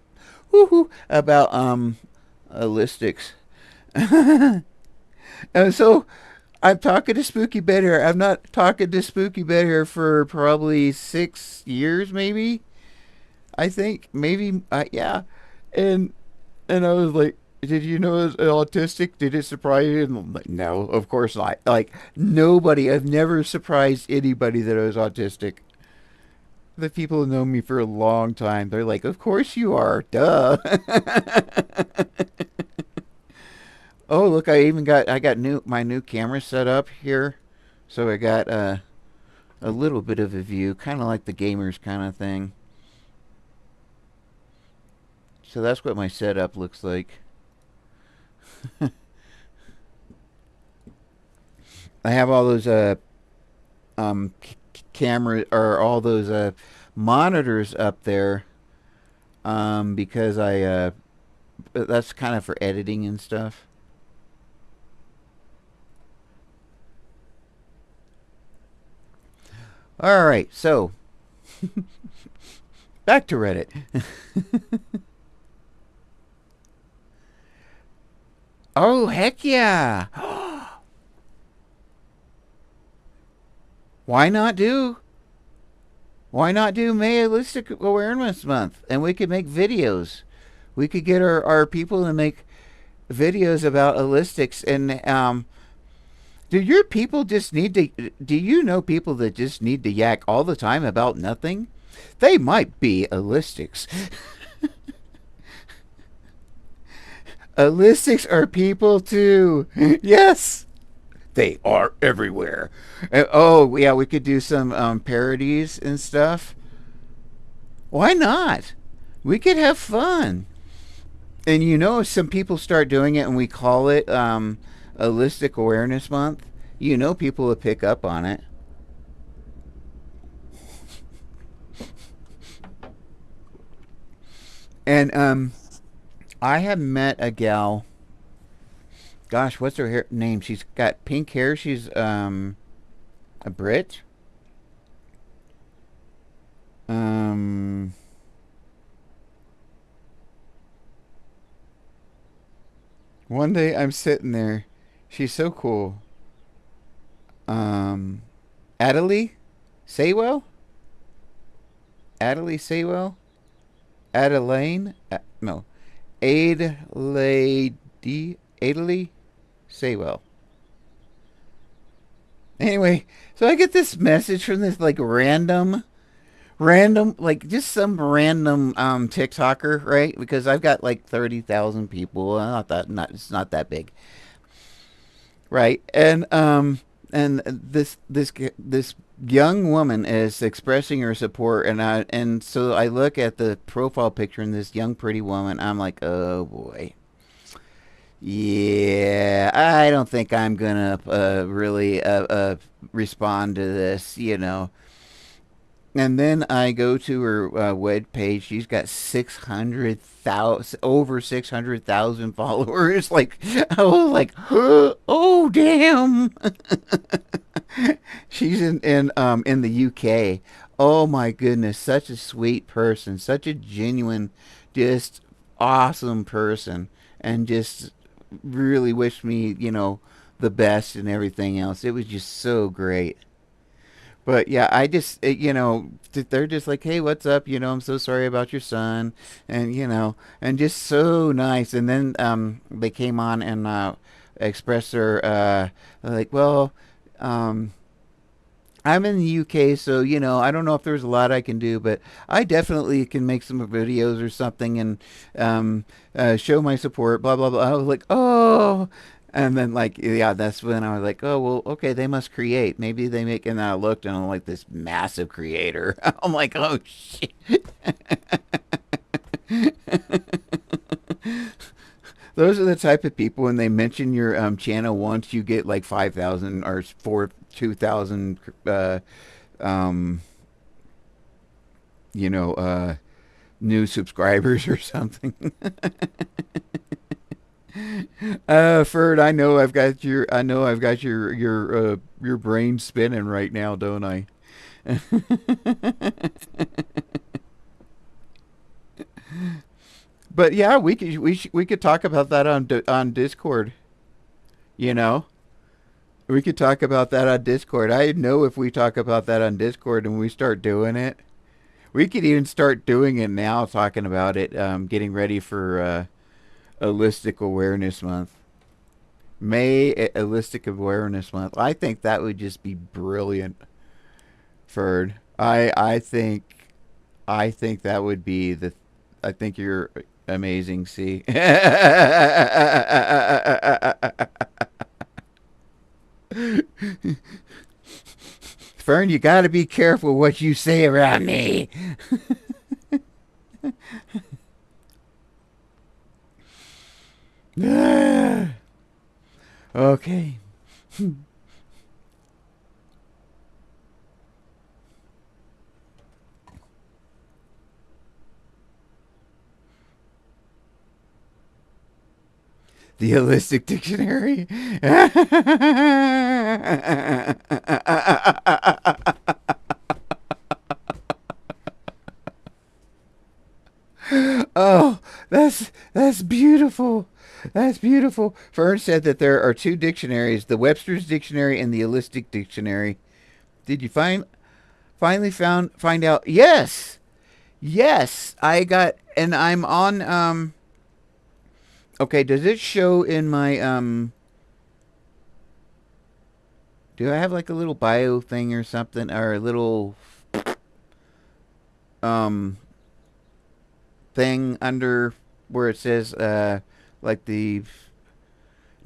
[SPEAKER 1] woohoo about listics. And so I'm talking to Spooky Bed here. I'm not talking to Spooky Bed here for probably 6 years, maybe. I think maybe, yeah. And I was like, did you know I was autistic? Did it surprise you? And I'm like, no, of course not. Like, nobody, I've never surprised anybody that I was autistic. The people who know me for a long time, they're like, of course you are. Duh. Oh, look, I got my new camera set up here. So I got a little bit of a view, kind of like the gamers kind of thing. So that's what my setup looks like. I have all those camera or all those monitors up there because I that's kind of for editing and stuff. All right, so back to Reddit. Oh, heck yeah. Why not do Why not do Mayalistic Awareness Month and we could make videos. We could get our people to make videos about holistics and do your people just need to do you know people that just need to yak all the time about nothing? They might be holistics. Holistics are people too. Yes. They are everywhere. Oh, yeah, we could do some parodies and stuff. Why not? We could have fun. And if some people start doing it and we call it Holistic Awareness Month, people will pick up on it. And I have met a gal. Gosh, what's her name? She's got pink hair. She's a Brit. Um, One day I'm sitting there. She's so cool. Um, Adelie Saywell? Adelie Saywell? Adeline? No. Adelaide. Adelie Saywell. Anyway, so I get this message from this like random, like just some random TikToker, right? Because I've got like 30,000 people. It's not that big, right? And this young woman is expressing her support, and so I look at the profile picture in this young pretty woman. I'm like, oh boy. Yeah, I don't think I'm gonna really respond to this, And then I go to her web page. She's got 600,000, over 600,000 followers. Like, oh, like, oh, damn. She's in the UK. Oh my goodness, such a sweet person, such a genuine, just awesome person, and just really wished me, the best and everything else. It was just so great. But yeah, I just they're just like, hey, what's up? I'm so sorry about your son, and and just so nice. And then they came on and expressed their like, well, um, I'm in the UK, so I don't know if there's a lot I can do, but I definitely can make some videos or something and show my support. Blah blah blah. I was like, oh, and then like, yeah, that's when I was like, oh well, okay, they must create. Maybe they make. And I looked and I'm like this massive creator. I'm like, oh shit. Those are the type of people when they mention your channel once, you get like 5,000 or 2,000 um, you know, uh, new subscribers or something. Ferd, I know I've got your brain spinning right now, don't I? But yeah, we could talk about that on Discord. You know, we could talk about that on Discord. I know if we talk about that on Discord and we start doing it, we could even start doing it now, talking about it, getting ready for Holistic Awareness Month. Holistic Awareness Month. I think that would just be brilliant, Ferd. I think that would be the. I think you're amazing. See. Fern, you got to be careful what you say around me. Okay. The Holistic Dictionary. Oh, that's beautiful. That's beautiful. Fern said that there are two dictionaries: the Webster's Dictionary and the Holistic Dictionary. Did you finally find out? Yes, yes. I got, and I'm on. Okay, does it show in my Do I have like a little bio thing or something, or a little um thing under where it says like the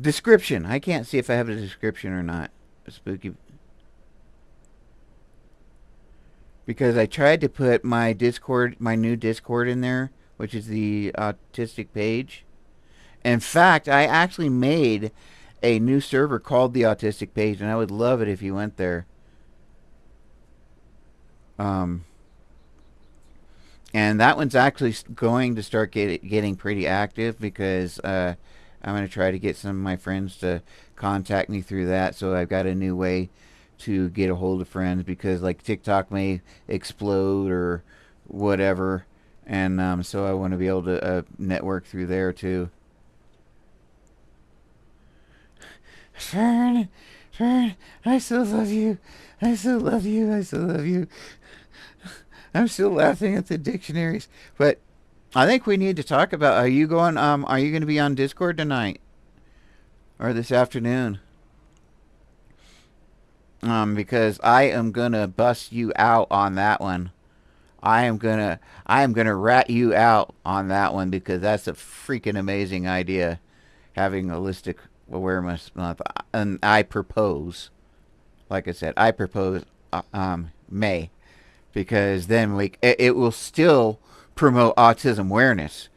[SPEAKER 1] description? I can't see if I have a description or not. Spooky. Because I tried to put my new Discord in there, which is the autistic page. In fact, I actually made a new server called the autistic page, and I would love it if you went there. Um, and that one's actually going to start getting pretty active because I'm going to try to get some of my friends to contact me through that. So I've got a new way to get a hold of friends, because like TikTok may explode or whatever, and so I want to be able to network through there too. Fern, Fern, I still love you. I still love you. I still love you. I'm still laughing at the dictionaries, but I think we need to talk about. Are you going to be on Discord tonight or this afternoon? Because I am gonna bust you out on that one. I am gonna rat you out on that one, because that's a freaking amazing idea. Having a holistic awareness month, and I propose, like I said, I propose May, because then it will still promote autism awareness.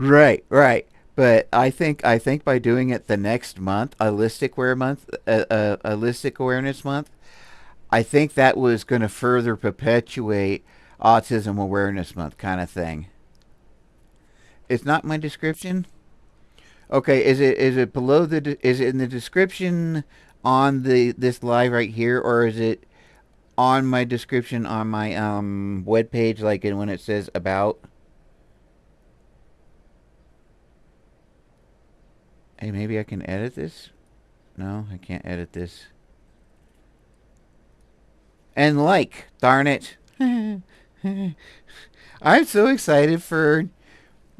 [SPEAKER 1] Right, right. But I think by doing it the next month, holistic awareness month, I think that was going to further perpetuate autism awareness month kind of thing. It's not my description. Okay, is it below is it in the description on the this live right here, or is it on my description on my web page, like when it says about? Hey, maybe I can edit this. No, I can't edit this. And like, darn it. I'm so excited for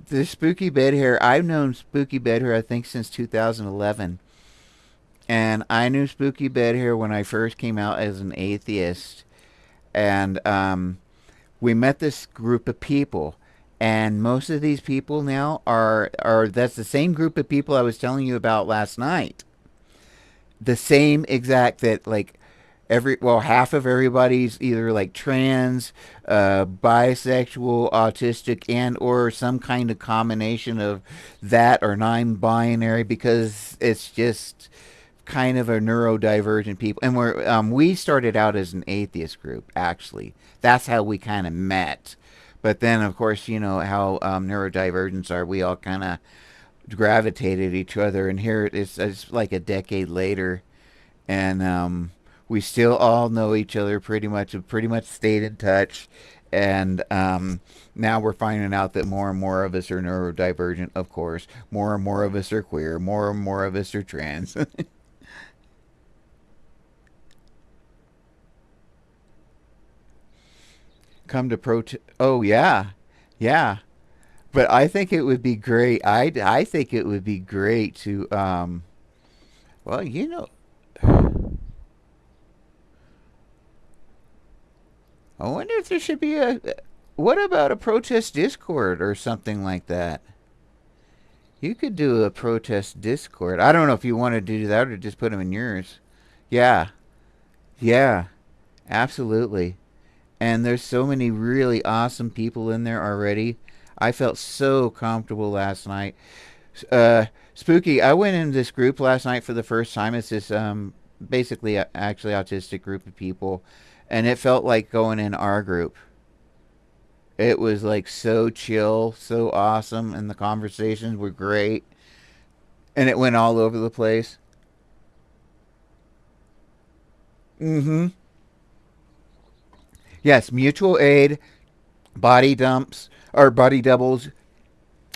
[SPEAKER 1] the Spooky Bed Hair. I've known Spooky Bed Hair, I think, since 2011. And I knew Spooky Bed Hair when I first came out as an atheist. And we met this group of people. And most of these people now are that's the same group of people I was telling you about last night. The same exact that like half of everybody's either like trans, bisexual, autistic, and or some kind of combination of that or non-binary, because it's just kind of a neurodivergent people. And we started out as an atheist group, actually. That's how we kind of met. But then, of course, you know how neurodivergents are. We all kind of gravitated each other, and here it's like a decade later, and we still all know each other pretty much. Have pretty much stayed in touch, and now we're finding out that more and more of us are neurodivergent. Of course, more and more of us are queer. More and more of us are trans. Come to Oh yeah, yeah. But I think it would be great. I think it would be great to well, you know, I wonder if there should be a. What about a protest Discord or something like that? You could do a protest Discord. I don't know if you want to do that or just put them in yours. Yeah, yeah, absolutely. And there's so many really awesome people in there already. I felt so comfortable last night. Spooky, I went in this group last night for the first time. It's this basically actually autistic group of people, and it felt like going in our group. It was like so chill, so awesome, and the conversations were great, and it went all over the place. Mm-hmm. Yes, mutual aid, body dumps or body doubles,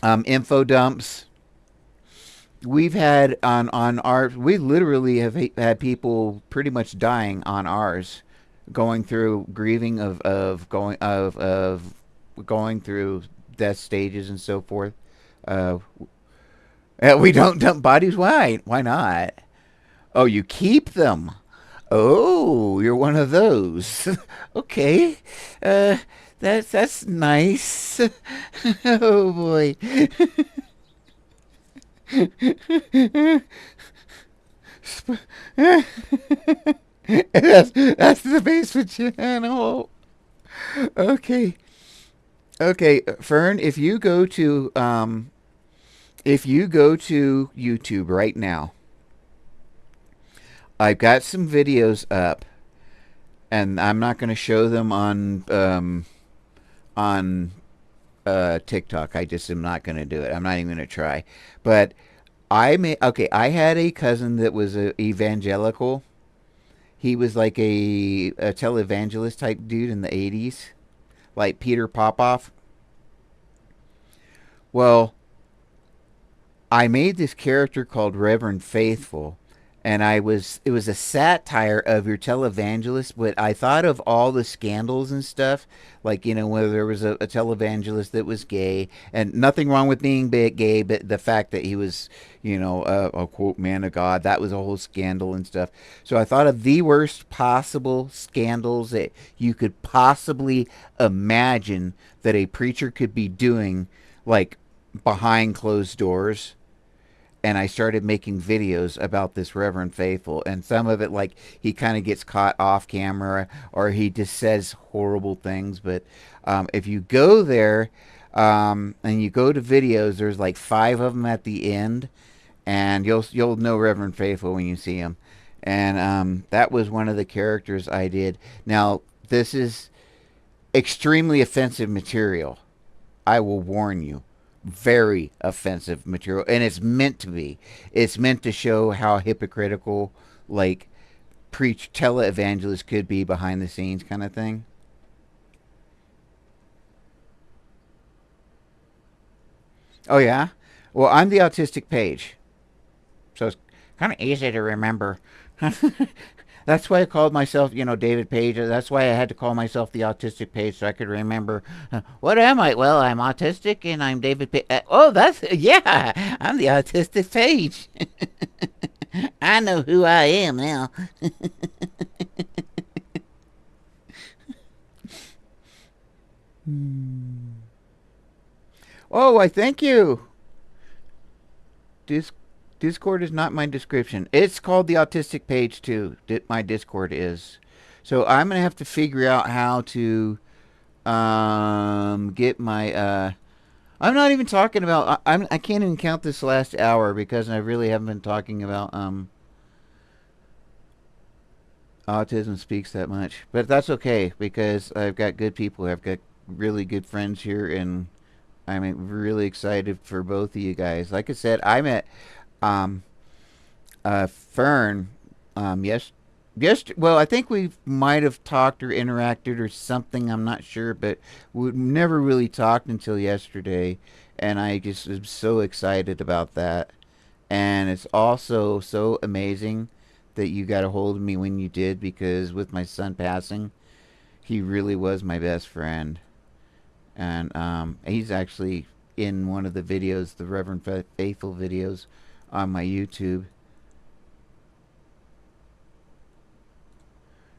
[SPEAKER 1] info dumps. We've had on ours. We literally have had people pretty much dying on ours, going through grieving of going through death stages and so forth. Uh, we don't dump bodies. Why? Why not? Oh, you keep them. Oh, you're one of those. Okay. Uh, that's nice. Oh boy. That's the basement channel. Okay. Okay, Fern, if you go to YouTube right now, I've got some videos up, and I'm not going to show them on TikTok. I just am not going to do it. I'm not even going to try. But I had a cousin that was a evangelical. He was like a televangelist type dude in the 80s, like Peter Popoff. Well, I made this character called Reverend Faithful, and it was a satire of your televangelist, but I thought of all the scandals and stuff, like whether there was a televangelist that was gay, and nothing wrong with being gay, but the fact that he was a quote man of God, that was a whole scandal and stuff. So I thought of the worst possible scandals that you could possibly imagine that a preacher could be doing, like behind closed doors, and I started making videos about this Reverend Faithful. And some of it, like, he kind of gets caught off camera or he just says horrible things. But if you go there, And you go to videos. There's like 5 of them at the end, and you'll know Reverend Faithful when you see him. And that was one of the characters I did. Now this is extremely offensive material. I will warn you. Very offensive material, and it's meant to be. It's meant to show how hypocritical, like, preach televangelists could be behind the scenes, kind of thing. Oh yeah. Well, I'm the autistic page, so it's kind of easy to remember. That's why I called myself, David Page. That's why I had to call myself the autistic page so I could remember. What am I? Well, I'm autistic and I'm David Page. Oh, yeah. I'm the autistic page. I know who I am now. Oh, I thank you. Dis- Discord is not my description. It's called the autistic page too. My Discord is. So I'm gonna have to figure out how to get my I'm not even talking about. I can't even count this last hour because I really haven't been talking about Autism Speaks that much. But that's okay because I've got good people. I've got really good friends here, and I'm really excited for both of you guys. Like I said, I met um, Fern well, I think we might have talked or interacted or something. I'm not sure, but we never really talked until yesterday, and I just am so excited about that. And it's also so amazing that you got a hold of me when you did, because with my son passing, he really was my best friend. And he's actually in one of the videos, the Reverend Faithful videos on my YouTube.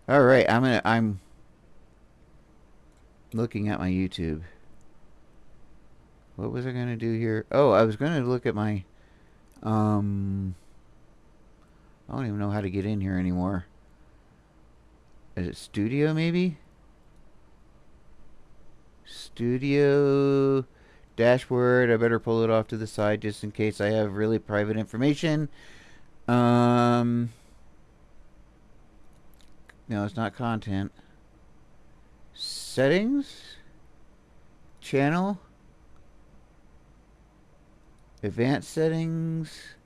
[SPEAKER 1] All right, I'm looking at my YouTube. What was I gonna do here? Oh, I was gonna look at my um. I don't even know how to get in here anymore. Is it Studio maybe? Studio dashboard. I better pull it off to the side just in case I have really private information. Um. No, it's not content. Settings. Channel. Advanced settings.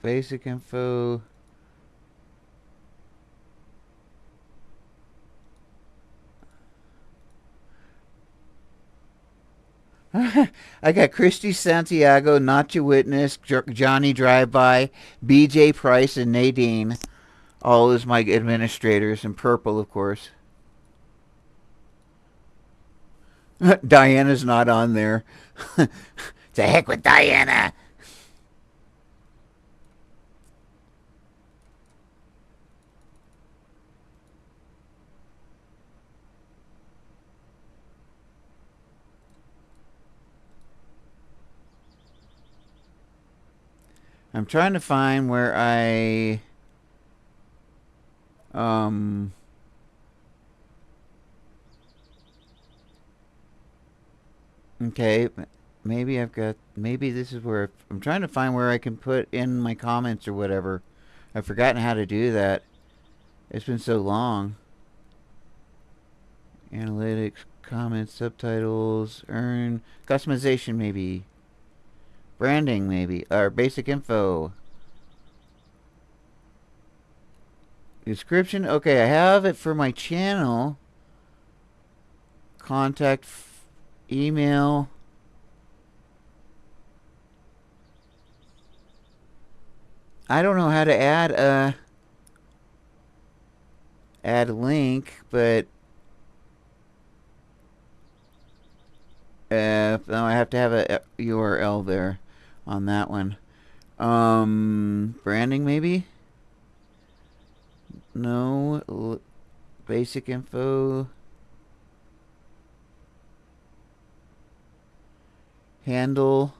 [SPEAKER 1] Basic info. I got Christy Santiago, Not Your Witness, Johnny Drive-By, BJ Price, and Nadine. All as my administrators, and purple, of course. Diana's not on there. To heck with Diana. I'm trying to find where I um okay, maybe maybe this is where I'm trying to find where I can put in my comments or whatever. I've forgotten how to do that. It's been so long. Analytics, comments, subtitles, earn, customization maybe, branding maybe, or basic info. Description. Okay, I have it for my channel. Contact, email. I don't know how to add a link, but no, I have to have a URL there on that one. Branding maybe. No, basic info. Handle.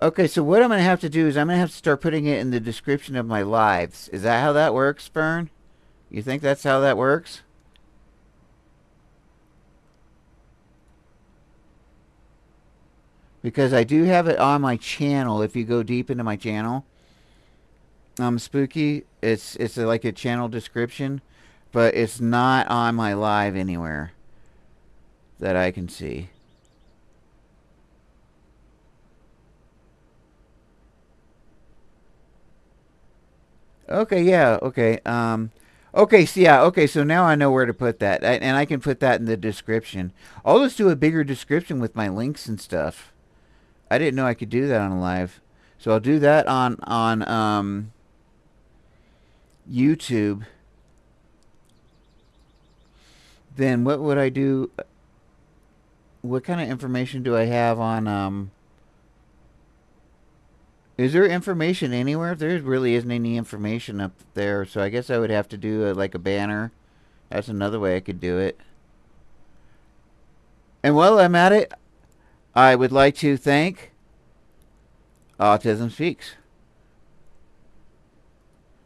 [SPEAKER 1] Okay, so what I'm going to have to do is I'm going to have to start putting it in the description of my lives. Is that how that works, Fern? You think that's how that works? Because I do have it on my channel. If you go deep into my channel, Spooky, it's like a channel description, but it's not on my live anywhere that I can see. Okay, yeah, okay. Okay, so yeah, okay, so now I know where to put that. And I can put that in the description. I'll just do a bigger description with my links and stuff. I didn't know I could do that on live. So I'll do that on YouTube. Then what would I do? What kind of information do I have on is there information anywhere? There really isn't any information up there, so I guess I would have to do like a banner. That's another way I could do it. And while I'm at it, I would like to thank Autism Speaks,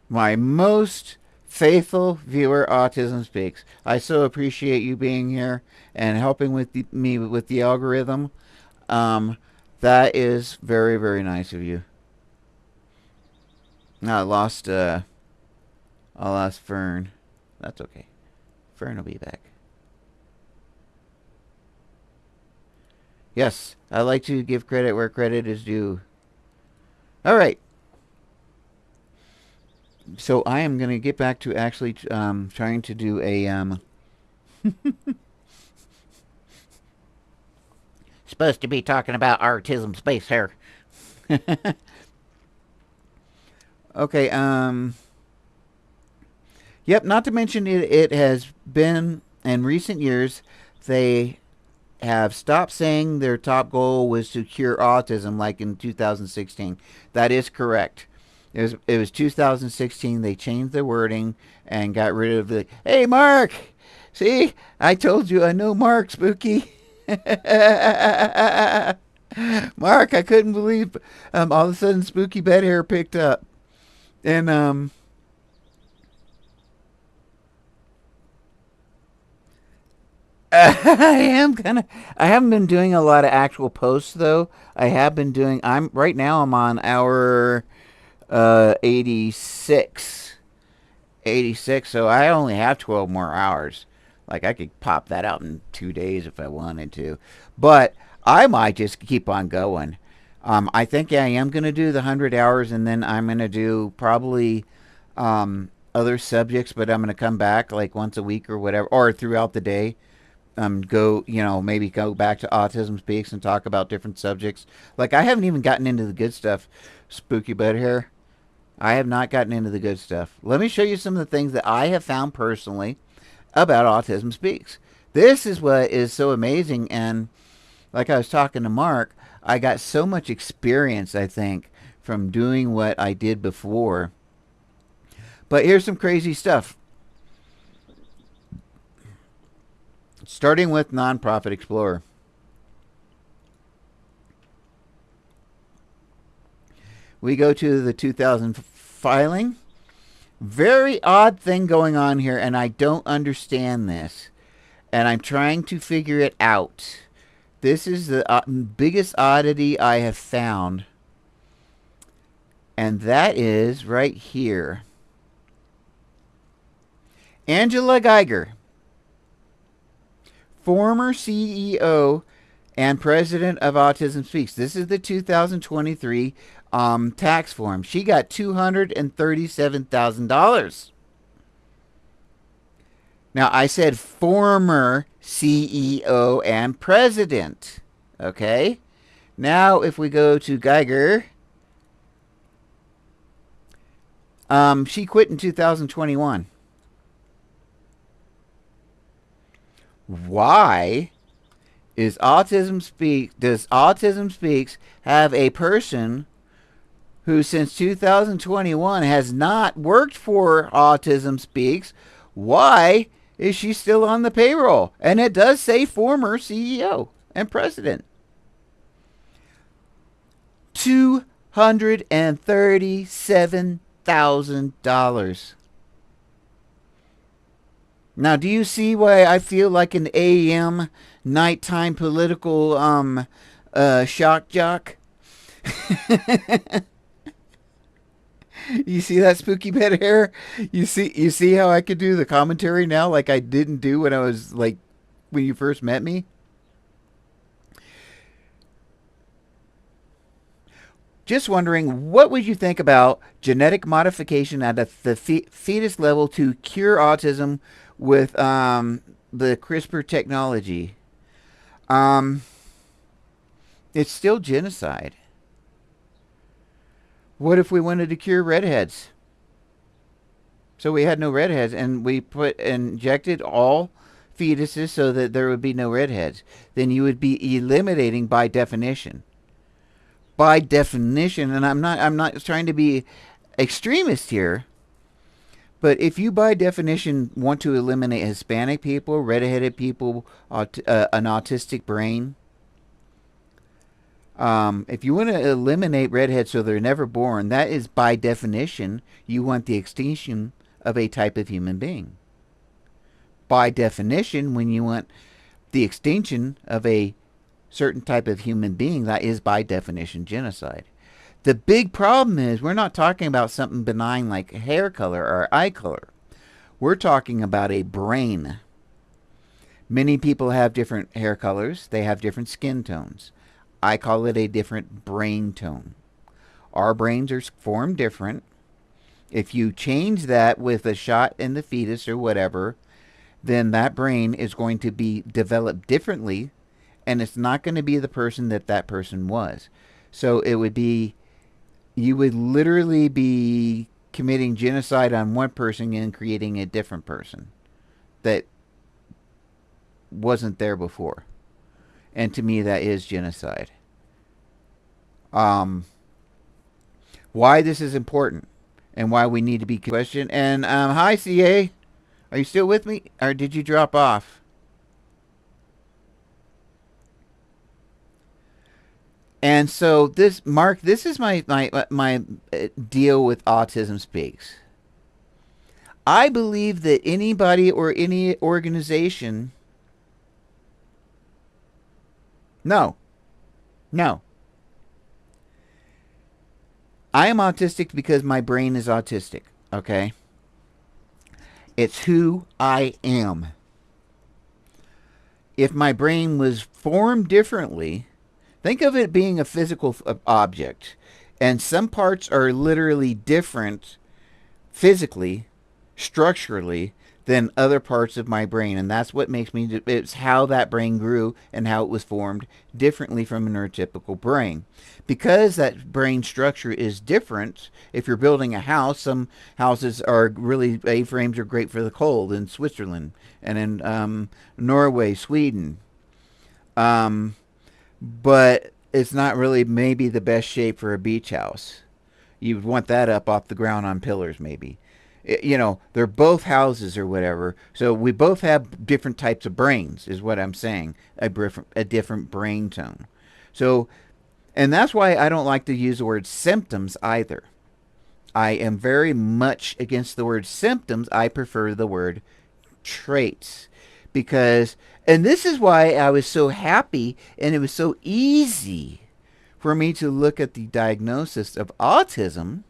[SPEAKER 1] my most faithful viewer. Autism Speaks. I so appreciate you being here and helping with me with the algorithm. That is very, very nice of you. I lost Fern. That's okay. Fern will be back. Yes, I like to give credit where credit is due. All right. So I am going to get back to actually trying to do a supposed to be talking about Autism Space here. Okay, yep, not to mention it has been, in recent years, they have stopped saying their top goal was to cure autism like in 2016. That is correct. It was 2016. They changed the wording and got rid of the, hey, Mark! See? I told you I know Mark, Spooky. Mark, I couldn't believe all of a sudden Spooky Bed Hair picked up. And I haven't been doing a lot of actual posts though. I have been doing, I'm on hour 86. 86, so I only have 12 more hours. Like I could pop that out in 2 days if I wanted to. But I might just keep on going. I think I am going to do the 100 hours, and then I'm going to do probably other subjects, but I'm going to come back like once a week or whatever, or throughout the day. Maybe go back to Autism Speaks and talk about different subjects. Like I haven't even gotten into the good stuff, Spooky Bud here. I have not gotten into the good stuff. Let me show you some of the things that I have found personally about Autism Speaks. This is what is so amazing, and like I was talking to Mark, I got so much experience, I think, from doing what I did before. But here's some crazy stuff. Starting with Nonprofit Explorer. We go to the 2000 filing. Very odd thing going on here, and I don't understand this. And I'm trying to figure it out. This is the biggest oddity I have found. And that is right here. Angela Geiger, former CEO and president of Autism Speaks. This is the 2023 tax form. She got $237,000. Now, I said former CEO and president. Okay? Now, if we go to Geiger, she quit in 2021. Why does Autism Speaks have a person who since 2021 has not worked for Autism Speaks? Why is she still on the payroll? And it does say former CEO and president. $237,000. Now, do you see why I feel like an AM nighttime political shock jock? You see that spooky bed hair? You see how I could do the commentary now like I didn't do when I was like when you first met me? Just wondering, what would you think about genetic modification at the fetus level to cure autism with the CRISPR technology? Um, it's still genocide. What if we wanted to cure redheads? So we had no redheads, and we injected all fetuses so that there would be no redheads. Then you would be eliminating by definition. By definition, and I'm not trying to be extremist here, but if you by definition want to eliminate Hispanic people, redheaded people, an autistic brain, if you want to eliminate redheads so they're never born, that is by definition you want the extinction of a type of human being. By definition, when you want the extinction of a certain type of human being, that is by definition genocide. The big problem is we're not talking about something benign like hair color or eye color. We're talking about a brain. Many people have different hair colors. They have different skin tones. I call it a different brain tone. Our brains are formed different. If you change that with a shot in the fetus or whatever, then that brain is going to be developed differently, and it's not going to be the person that that person was. So it would be, you would literally be committing genocide on one person and creating a different person that wasn't there before. And to me, that is genocide. Why this is important and why we need to be questioned. And hi, CA. Are you still with me, or did you drop off? And so this, Mark, this is my deal with Autism Speaks. I believe that anybody or any organization. No. No. I am autistic because my brain is autistic, okay? It's who I am. If my brain was formed differently, think of it being a physical object, and some parts are literally different physically, structurally, than other parts of my brain. And that's what makes me, it's how that brain grew and how it was formed differently from a neurotypical brain. Because that brain structure is different, if you're building a house, some houses are really, A-frames are great for the cold in Switzerland and in Norway, Sweden. But it's not really maybe the best shape for a beach house. You'd want that up off the ground on pillars maybe. You know, they're both houses or whatever. So we both have different types of brains, is what I'm saying. A different brain tone. So, and that's why I don't like to use the word symptoms either. I am very much against the word symptoms. I prefer the word traits. Because, and this is why I was so happy and it was so easy for me to look at the diagnosis of autism.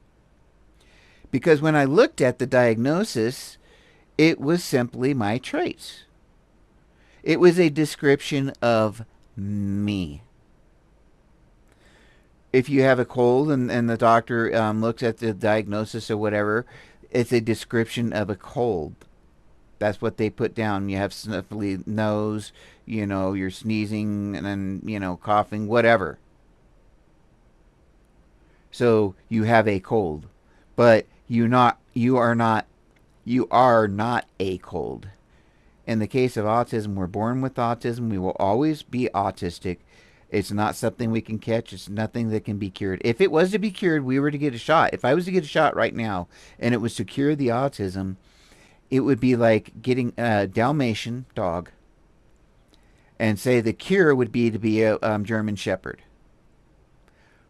[SPEAKER 1] Because when I looked at the diagnosis, it was simply my traits. It was a description of me. If you have a cold and the doctor looks at the diagnosis or whatever, it's a description of a cold. That's what they put down. You have sniffly nose, you know, you're sneezing and then, you know, coughing, whatever. So you have a cold. But you are not a cold. In the case of autism, we're born with autism. We will always be autistic. It's not something we can catch. It's nothing that can be cured. If it was to be cured, we were to get a shot. If I was to get a shot right now and it was to cure the autism, it would be like getting a Dalmatian dog and say the cure would be to be a German Shepherd.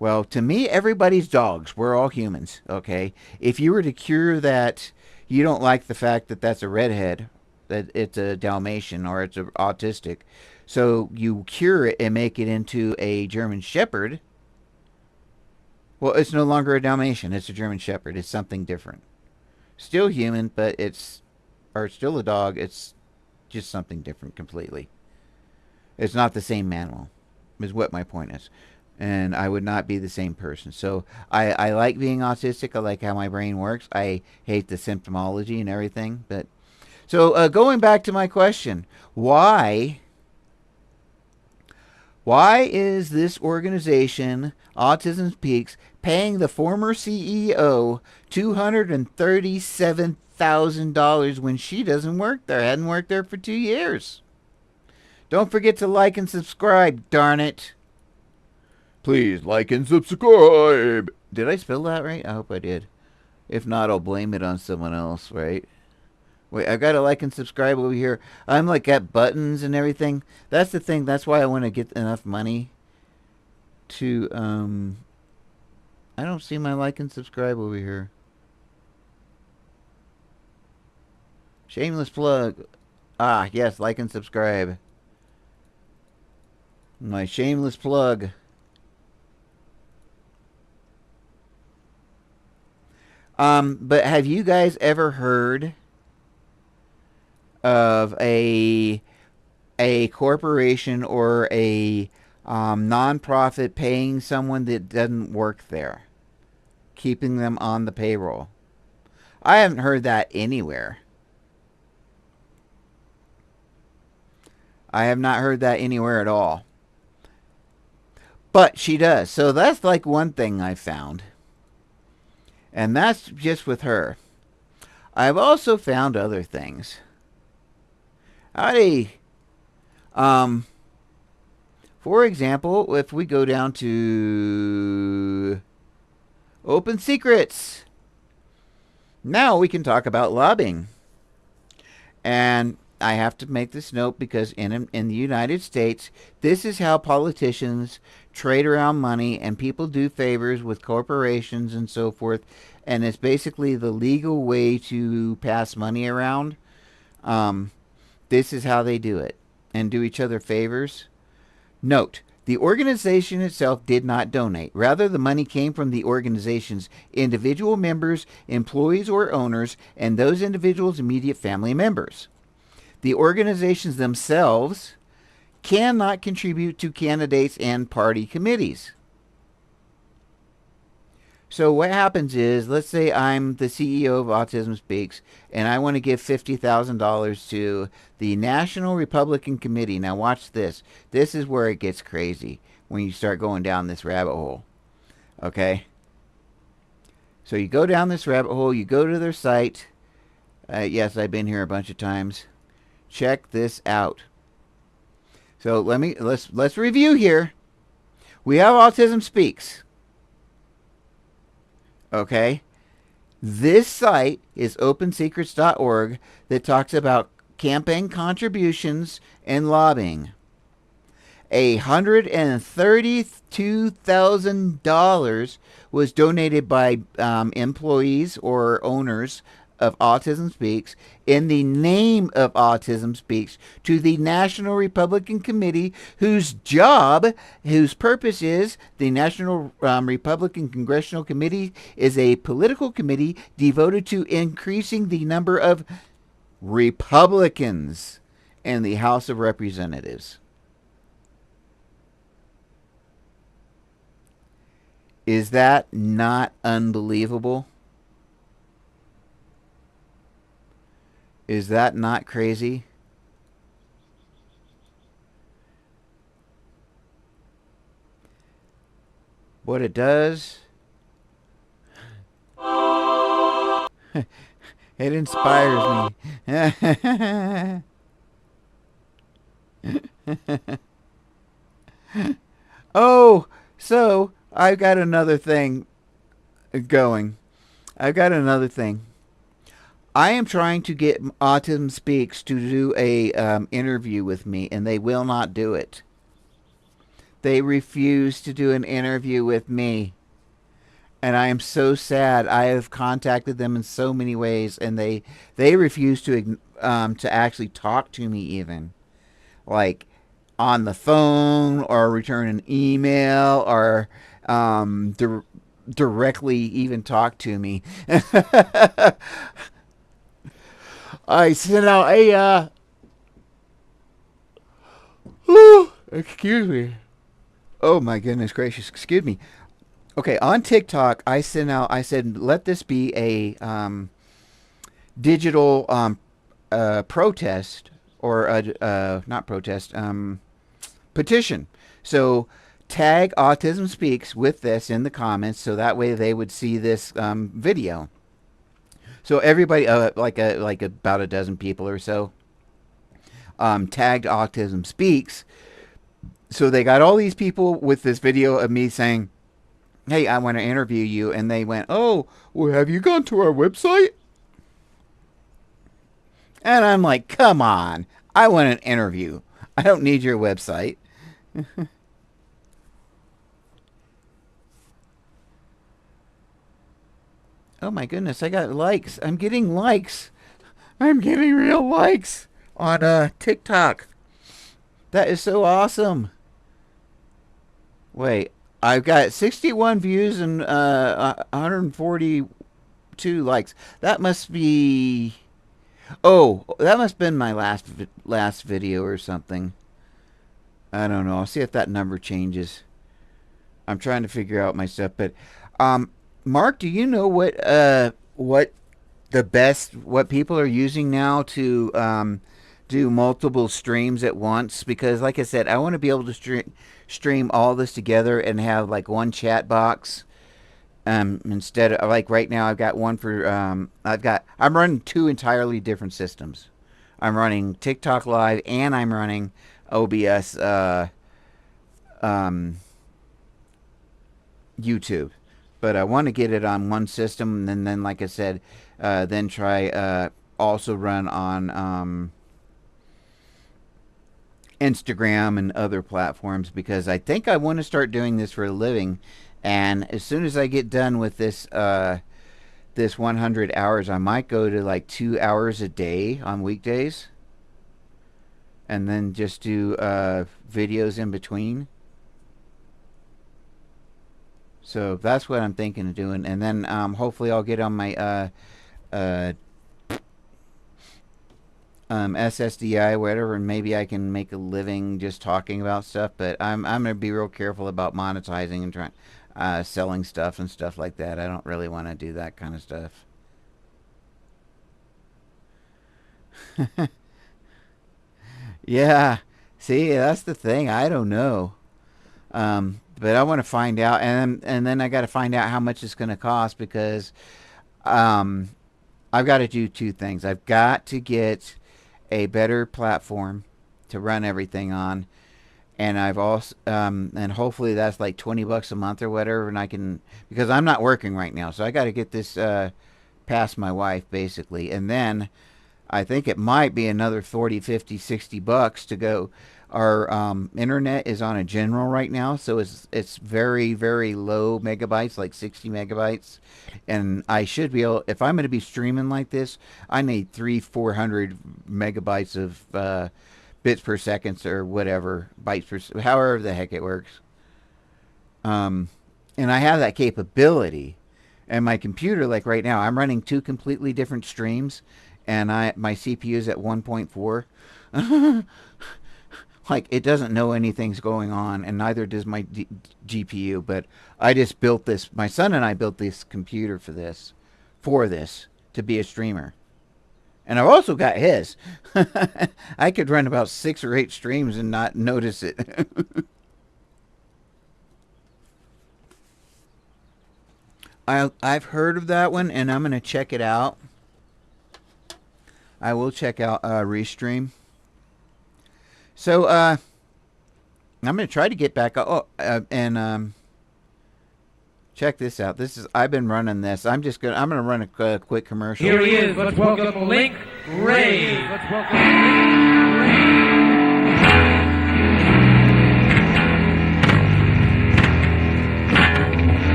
[SPEAKER 1] Well, to me, everybody's dogs. We're all humans, okay? If you were to cure that, you don't like the fact that that's a redhead, that it's a Dalmatian or it's a autistic. So you cure it and make it into a German Shepherd. Well, it's no longer a Dalmatian. It's a German Shepherd. It's something different. Still human, but it's, or still a dog. It's just something different completely. It's not the same animal, is what my point is. And I would not be the same person. So I like being autistic. I like how my brain works. I hate the symptomology and everything. But so going back to my question, why is this organization, Autism Speaks, paying the former CEO $237,000 when she doesn't work there? Hadn't worked there for 2 years. Don't forget to like and subscribe, darn it. Please like and subscribe. Did I spell that right? I hope I did. If not, I'll blame it on someone else, right? Wait, I gotta like and subscribe over here. I'm like got buttons and everything. That's the thing. That's why I want to get enough money to I don't see my like and subscribe over here. Shameless plug. Ah, yes, like and subscribe. My shameless plug. But have you guys ever heard of a corporation or a nonprofit paying someone that doesn't work there, keeping them on the payroll? I haven't heard that anywhere. I have not heard that anywhere at all. But she does. So that's like one thing I found. And that's just with her. I've also found other things. Howdy. For example, if we go down to Open Secrets, now we can talk about lobbying. And I have to make this note because in the United States, this is how politicians trade around money and people do favors with corporations and so forth. And it's basically the legal way to pass money around. This is how they do it and do each other favors. Note, the organization itself did not donate. Rather, the money came from the organization's individual members, employees, or owners, and those individuals' immediate family members. The organizations themselves cannot contribute to candidates and party committees. So what happens is, let's say I'm the CEO of Autism Speaks, and I want to give $50,000 to the National Republican Committee. Now watch this. This is where it gets crazy when you start going down this rabbit hole. Okay? So you go down this rabbit hole, you go to their site. Yes, I've been here a bunch of times. Check this out. So let's review here. We have Autism Speaks. Okay? This site is opensecrets.org that talks about campaign contributions and lobbying. $132,000 was donated by employees or owners of Autism Speaks in the name of Autism Speaks to the National Republican Committee, whose purpose is the National Republican Congressional Committee is a political committee devoted to increasing the number of Republicans in the House of Representatives. Is that not unbelievable? Is that not crazy? What it does, it inspires me. Oh, so I've got another thing going. I've got another thing. I am trying to get Autism Speaks to do a interview with me, and they will not do it. They refuse to do an interview with me. And I am so sad. I have contacted them in so many ways, and they refuse to actually talk to me, even like on the phone or return an email or directly even talk to me. I sent out a excuse me. Oh my goodness gracious, excuse me. Okay, on TikTok, I sent out. I said, let this be a digital protest or a not protest petition. So tag Autism Speaks with this in the comments, so that way they would see this video. So everybody, like about a dozen people or so, tagged Autism Speaks. So they got all these people with this video of me saying, hey, I want to interview you. And they went, oh, well, have you gone to our website? And I'm like, come on. I want an interview. I don't need your website. Oh my goodness, I got likes. I'm getting likes. I'm getting real likes on TikTok. That is so awesome. Wait, I've got 61 views and 142 likes. That must be. Oh, that must have been my last video or something. I don't know. I'll see if that number changes. I'm trying to figure out my stuff, but Mark, do you know what what people are using now to do multiple streams at once? Because like I said, I want to be able to stream all this together and have like one chat box. Instead of like right now, I've got one for I'm running two entirely different systems. I'm running TikTok Live and I'm running OBS YouTube. But I want to get it on one system, and then like I said, then try also run on Instagram and other platforms, because I think I want to start doing this for a living. And as soon as I get done with this 100 hours, I might go to like 2 hours a day on weekdays, and then just do videos in between. So that's what I'm thinking of doing, and then hopefully I'll get on my SSDI, whatever, and maybe I can make a living just talking about stuff. But I'm gonna be real careful about monetizing and trying selling stuff and stuff like that. I don't really want to do that kind of stuff. Yeah, see, that's the thing. I don't know. But I want to find out, and then I got to find out how much it's going to cost, because I've got to do two things. I've got to get a better platform to run everything on, and I've also and hopefully that's like $20 a month or whatever, and I can, because I'm not working right now, so I got to get this past my wife basically, and then I think it might be another 40, 50, 60 bucks to go. Our internet is on a general right now, so it's very, very low megabytes, like 60 megabytes. And I should be able, if I'm going to be streaming like this, I need 400 megabytes of bits per second or whatever, bytes per, however the heck it works. And I have that capability. And my computer, like right now, I'm running two completely different streams, and my CPU is at 1.4. Like, it doesn't know anything's going on, and neither does my GPU. But I just built this. My son and I built this computer for this to be a streamer. And I've also got his. I could run about 6 or 8 streams and not notice it. I've heard of that one, and I'm going to check it out. I will check out Restream. So, I'm going to try to get back. And check this out. I've been running this. I'm going to run a quick commercial.
[SPEAKER 4] Here he is. Let's welcome Link Ray. Let's welcome Link Ray.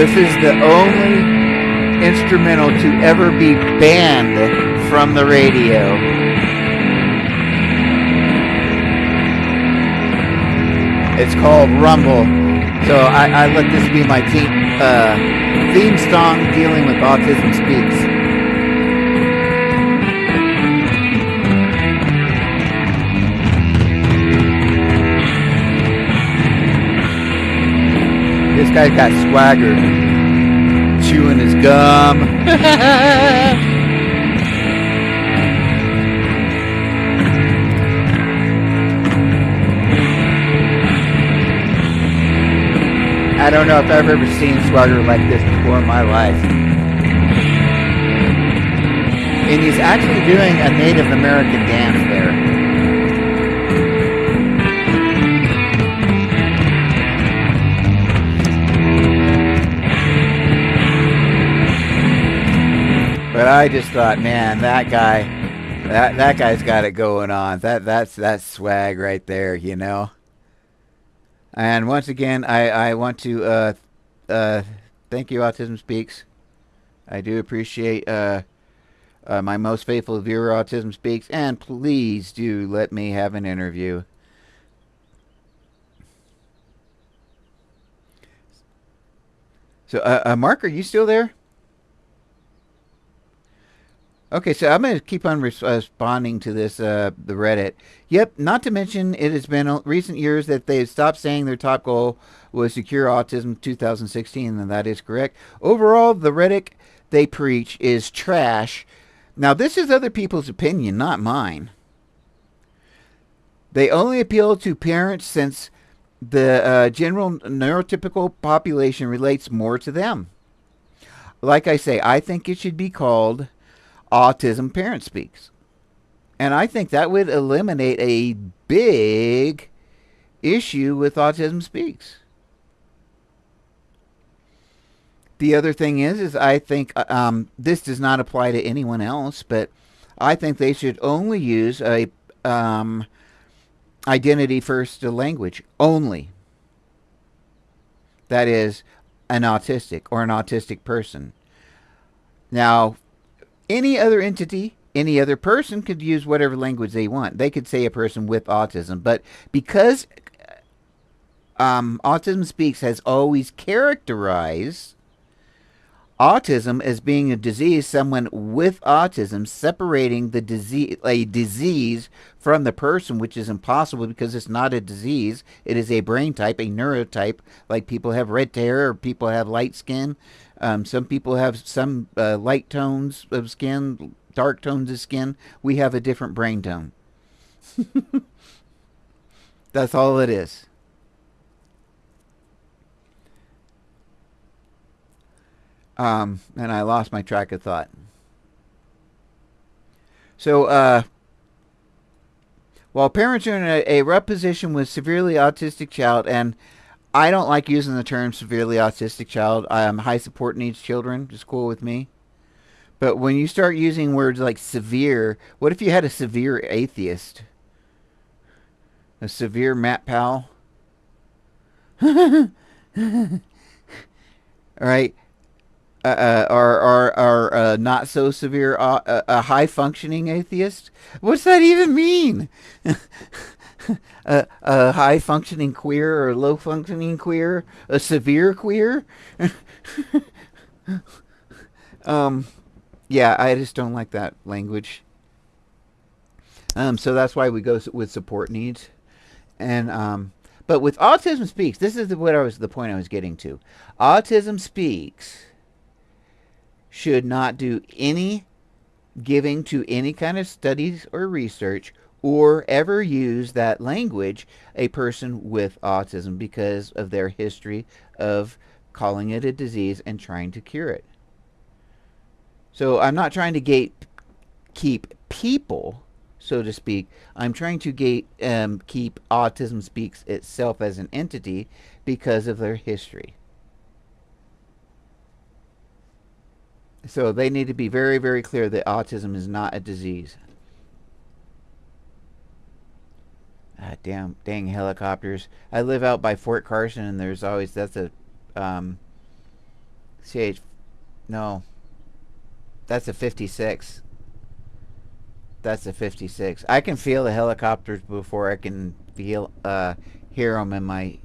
[SPEAKER 1] This is the only instrumental to ever be banned from the radio. It's called Rumble. So I let this be my theme song dealing with Autism Speaks. This guy's got swagger. Chewing his gum. I don't know if I've ever seen swagger like this before in my life. And he's actually doing a Native American dance there. But I just thought, man, that guy's got it going on. That's swag right there, you know. And once again, I want to thank you, Autism Speaks. I do appreciate my most faithful viewer, Autism Speaks, and please do let me have an interview. So, Mark, are you still there? Okay, so I'm going to keep on responding to this, the Reddit. Yep, not to mention it has been recent years that they've stopped saying their top goal was to cure autism 2016, and that is correct. Overall, the Reddit they preach is trash. Now, this is other people's opinion, not mine. They only appeal to parents since the general neurotypical population relates more to them. Like I say, I think it should be called Autism Parent Speaks. And I think that would eliminate a big issue with Autism Speaks. The other thing is I think this does not apply to anyone else, but I think they should only use a identity first language only. That is, an autistic or an autistic person. Now, any other entity, any other person could use whatever language they want. They could say a person with autism. But because Autism Speaks has always characterized autism as being a disease, someone with autism, separating the disease, a disease from the person, which is impossible because it's not a disease. It is a brain type, a neurotype, like people have red hair or people have light skin. Some people have some light tones of skin, dark tones of skin. We have a different brain tone. That's all it is. And I lost my track of thought. So, while parents are in a rough position with severely autistic child, and I don't like using the term severely autistic child. High support needs children. Just cool with me. But when you start using words like severe, what if you had a severe atheist? A severe Matt Powell? All right. Or not so severe, a high functioning atheist? What's that even mean? A high functioning queer or a low functioning queer? A severe queer? Yeah, I just don't like that language. So that's why we go with support needs. And but with Autism Speaks, this is the point I was getting to. Autism Speaks should not do any giving to any kind of studies or research or ever use that language, a person with autism, because of their history of calling it a disease and trying to cure it. So I'm not trying to keep people, so to speak. I'm trying to keep Autism Speaks itself as an entity because of their history. So they need to be very, very clear that autism is not a disease. Dang helicopters. I live out by Fort Carson, and there's always, that's a CH. No. That's a 56. That's a 56. I can feel the helicopters before I can hear them in my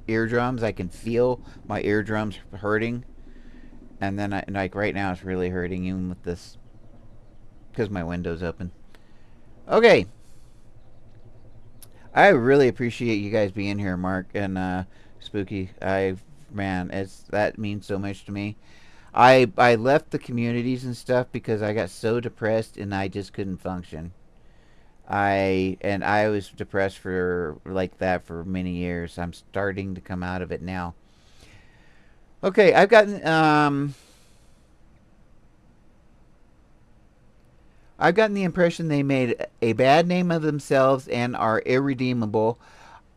[SPEAKER 1] eardrums. I can feel my eardrums hurting. And then, like right now, it's really hurting even with this. Because my window's open. Okay. I really appreciate you guys being here, Mark and Spooky. That means so much to me. I left the communities and stuff because I got so depressed and I just couldn't function. I was depressed for like that for many years. I'm starting to come out of it now. Okay, I've gotten the impression they made a bad name of themselves and are irredeemable.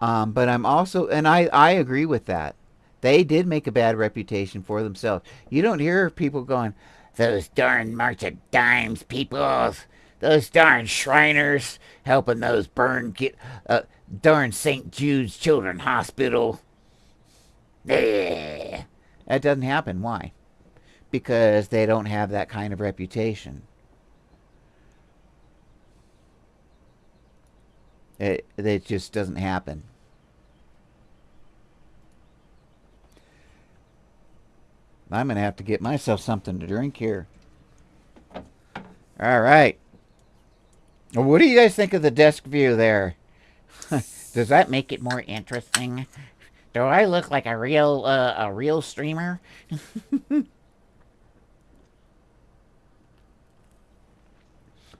[SPEAKER 1] But I'm also, and I agree with that. They did make a bad reputation for themselves. You don't hear people going, those darn March of Dimes peoples, those darn Shriners helping those darn St. Jude's Children's Hospital. That doesn't happen. Why? Because they don't have that kind of reputation. It just doesn't happen. I'm going to have to get myself something to drink here. All right. What do you guys think of the desk view there? Does that make it more interesting? Do I look like a real streamer?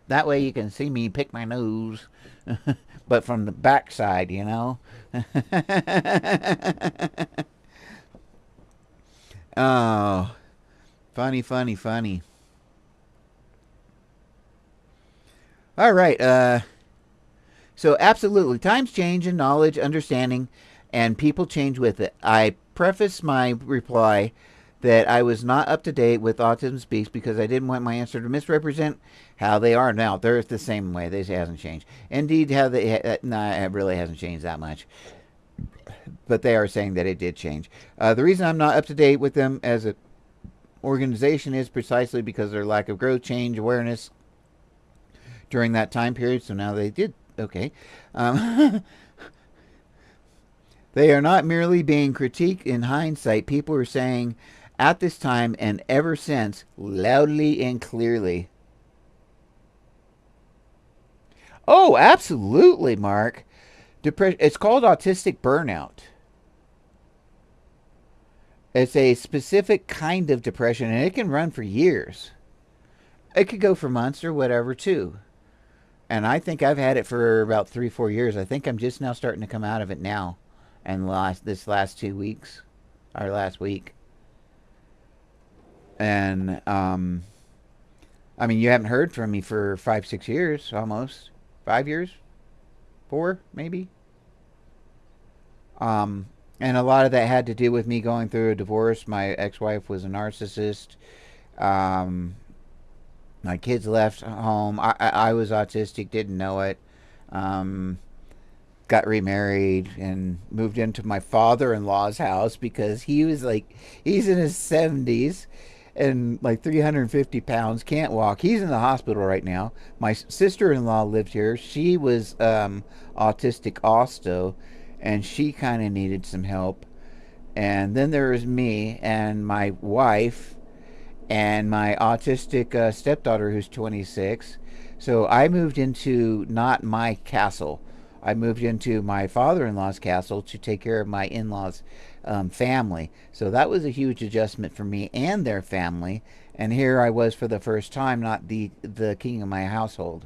[SPEAKER 1] That way you can see me pick my nose. But from the backside, you know? Oh, funny, funny, funny. All right. So absolutely, times change in knowledge, understanding, and people change with it. I preface my reply that I was not up to date with Autism Speaks because I didn't want my answer to misrepresent how they are now. They're the same way. They hasn't changed. Indeed, it really hasn't changed that much. But they are saying that it did change. The reason I'm not up to date with them as an organization is precisely because of their lack of growth, change, awareness during that time period. So now they did. Okay. They are not merely being critiqued in hindsight. People are saying at this time and ever since loudly and clearly. Oh, absolutely, Mark. It's called autistic burnout. It's a specific kind of depression, and it can run for years. It could go for months or whatever, too. And I think I've had it for about 3-4 years. I think I'm just now starting to come out of it now. And this last 2 weeks. Or last week. And, I mean, you haven't heard from me for 5-6 years, almost. 5 years? 4, maybe? And a lot of that had to do with me going through a divorce. My ex-wife was a narcissist. My kids left home. I was autistic, didn't know it. Got remarried and moved into my father-in-law's house because he's in his 70s and like 350 pounds, can't walk. He's in the hospital right now. My sister-in-law lived here. She was autistic also, and she kind of needed some help. And then there was me and my wife and my autistic stepdaughter who's 26. So I moved into not my castle. I moved into my father-in-law's castle to take care of my in-laws' family. So that was a huge adjustment for me and their family. And here I was for the first time, not the king of my household.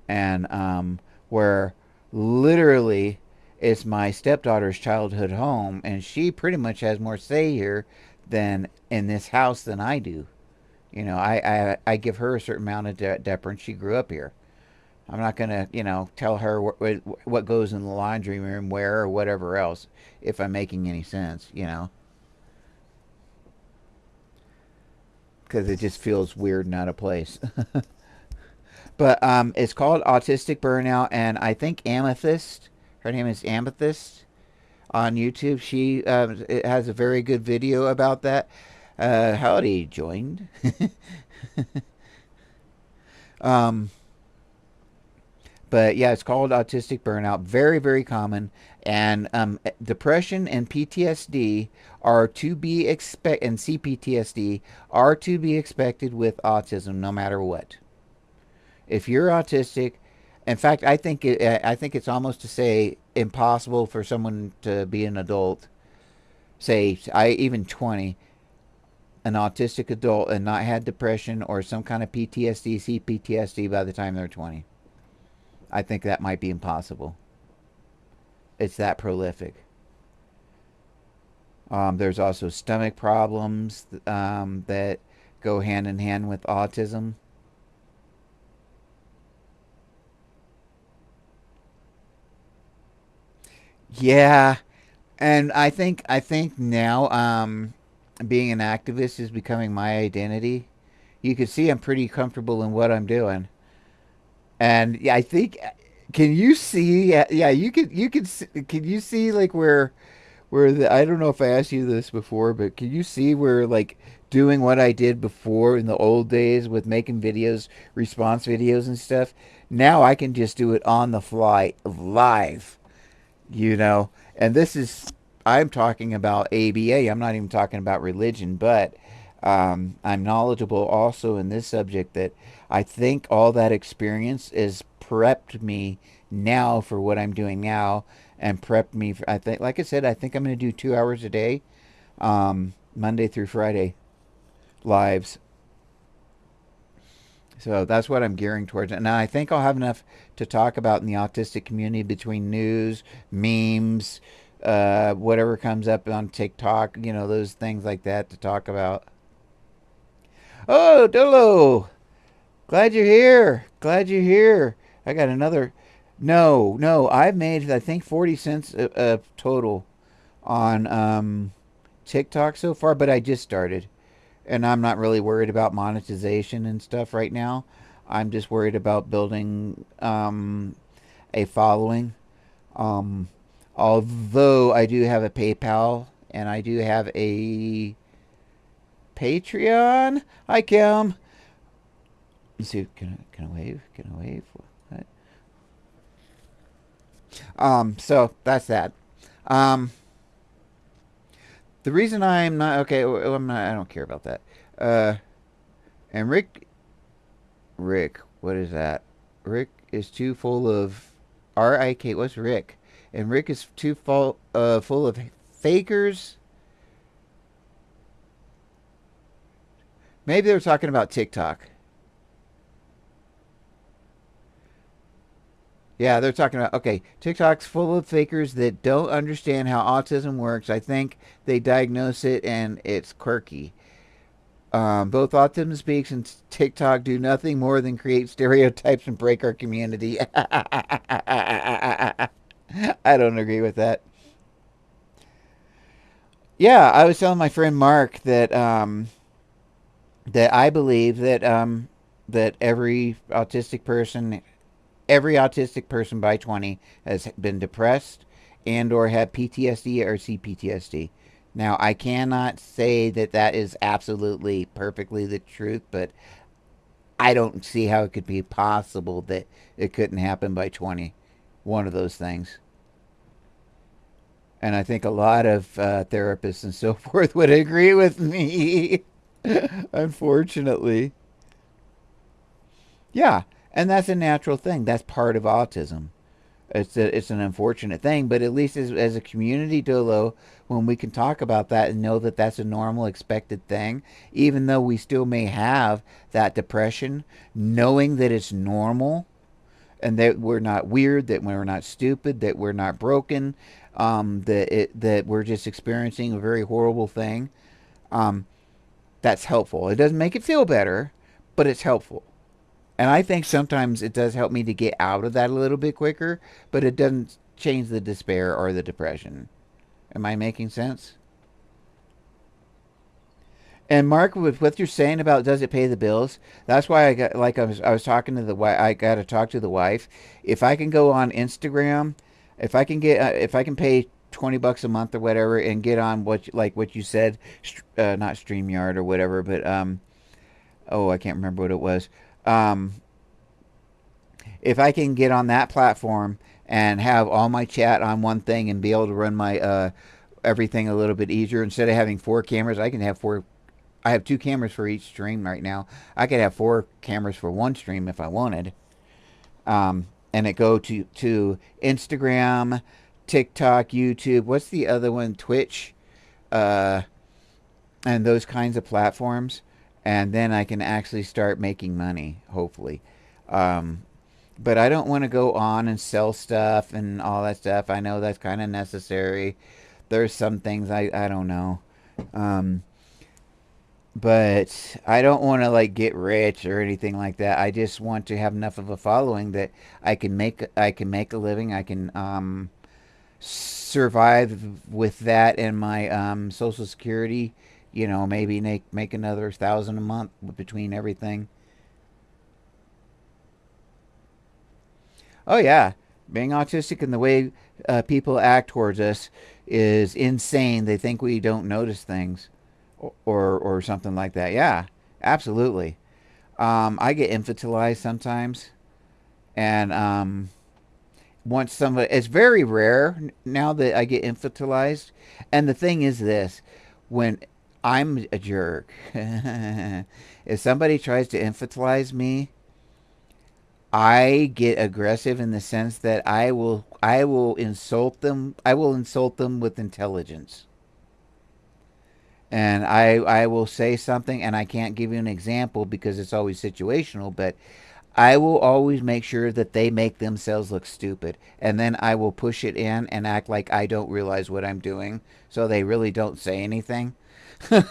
[SPEAKER 1] And where literally it's my stepdaughter's childhood home, and she pretty much has more say here than in this house than I do. You know, I give her a certain amount of deference. She grew up here. I'm not going to, tell her what goes in the laundry room, where, or whatever else, if I'm making any sense, Because it just feels weird and out of place. But it's called Autistic Burnout, and I think Amethyst, her name is Amethyst. on YouTube. She it has a very good video about that. Howdy, joined. um, but yeah, it's called autistic burnout. Very, very common. And depression and PTSD are to be and CPTSD are to be expected with autism, no matter what. If you're autistic, in fact, I think it's almost to say impossible for someone to be an adult, say I even 20, an autistic adult and not had depression or some kind of PTSD, CPTSD by the time they're 20. I think that might be impossible. It's that prolific. There's also stomach problems that go hand in hand with autism. Yeah, and I think now being an activist is becoming my identity. You can see I'm pretty comfortable in what I'm doing, and yeah, I think. Can you see? Yeah, can you see like where the I don't know if I asked you this before, but can you see where like doing what I did before in the old days with making videos, response videos and stuff? Now I can just do it on the fly, live, And this is I'm talking about ABA. I'm not even talking about religion, but I'm knowledgeable also in this subject that I think all that experience is prepped me now for what I'm doing now and prepped me for, I think, like I said, I think I'm going to do 2 hours a day, Monday through Friday lives. So that's what I'm gearing towards. And I think I'll have enough to talk about in the autistic community between news, memes, whatever comes up on TikTok, those things like that to talk about. Oh, Dolo! Glad you're here. Glad you're here. I got another. No, no, I've made, I think, 40 cents total on TikTok so far, but I just started. And I'm not really worried about monetization and stuff right now. I'm just worried about building a following. Um, Although I do have a PayPal and I do have a Patreon. Hi, Kim. Let's see. Can I wave? Can I wave? What? So that's that. Um, the reason I'm not okay, I'm not. I don't care about that. And Rick, what is that? Rick is too full of RIK. What's Rick? And Rick is too full of fakers. Maybe they were talking about TikTok. Yeah, they're talking about, okay, TikTok's full of fakers that don't understand how autism works. I think they diagnose it and it's quirky. Both Autism Speaks and TikTok do nothing more than create stereotypes and break our community. I don't agree with that. Yeah, I was telling my friend Mark that I believe that every autistic person by 20 has been depressed and or had PTSD or CPTSD. Now, I cannot say that that is absolutely perfectly the truth, but I don't see how it could be possible that it couldn't happen by 20. One of those things. And I think a lot of therapists and so forth would agree with me. Unfortunately. Yeah, and that's a natural thing. That's part of autism. It's an unfortunate thing, but at least as a community, Dolo, when we can talk about that and know that that's a normal, expected thing, even though we still may have that depression, knowing that it's normal and that we're not weird, that we're not stupid, that we're not broken, that we're just experiencing a very horrible thing, that's helpful. It doesn't make it feel better, but it's helpful. And I think sometimes it does help me to get out of that a little bit quicker, but it doesn't change the despair or the depression. Am I making sense? And Mark, with what you're saying about does it pay the bills? That's why I was talking to the wife. I got to talk to the wife. If I can go on Instagram, if I can pay $20 a month or whatever, and get on what you said, not StreamYard or whatever, but oh, I can't remember what it was. Um, if I can get on that platform and have all my chat on one thing and be able to run my everything a little bit easier, instead of having 4 cameras, I can have 4. I have 2 cameras for each stream right now. I could have 4 cameras for one stream if I wanted. And it go to Instagram, TikTok, YouTube. What's the other one? Twitch, and those kinds of platforms. And then I can actually start making money, hopefully. But I don't want to go on and sell stuff and all that stuff. I know that's kind of necessary. There's some things I don't know. But I don't want to like get rich or anything like that. I just want to have enough of a following that I can make a living. I can survive with that and my Social Security. Maybe make another 1,000 a month between everything. Oh yeah, being autistic and the way people act towards us is insane. They think we don't notice things, or something like that. Yeah, absolutely. I get infantilized sometimes, and once somebody, it's very rare now that I get infantilized. And the thing is this, when I'm a jerk, if somebody tries to infantilize me, I get aggressive in the sense that I will insult them. I will insult them with intelligence. And I will say something, and I can't give you an example because it's always situational, but I will always make sure that they make themselves look stupid. And then I will push it in and act like I don't realize what I'm doing, so they really don't say anything. But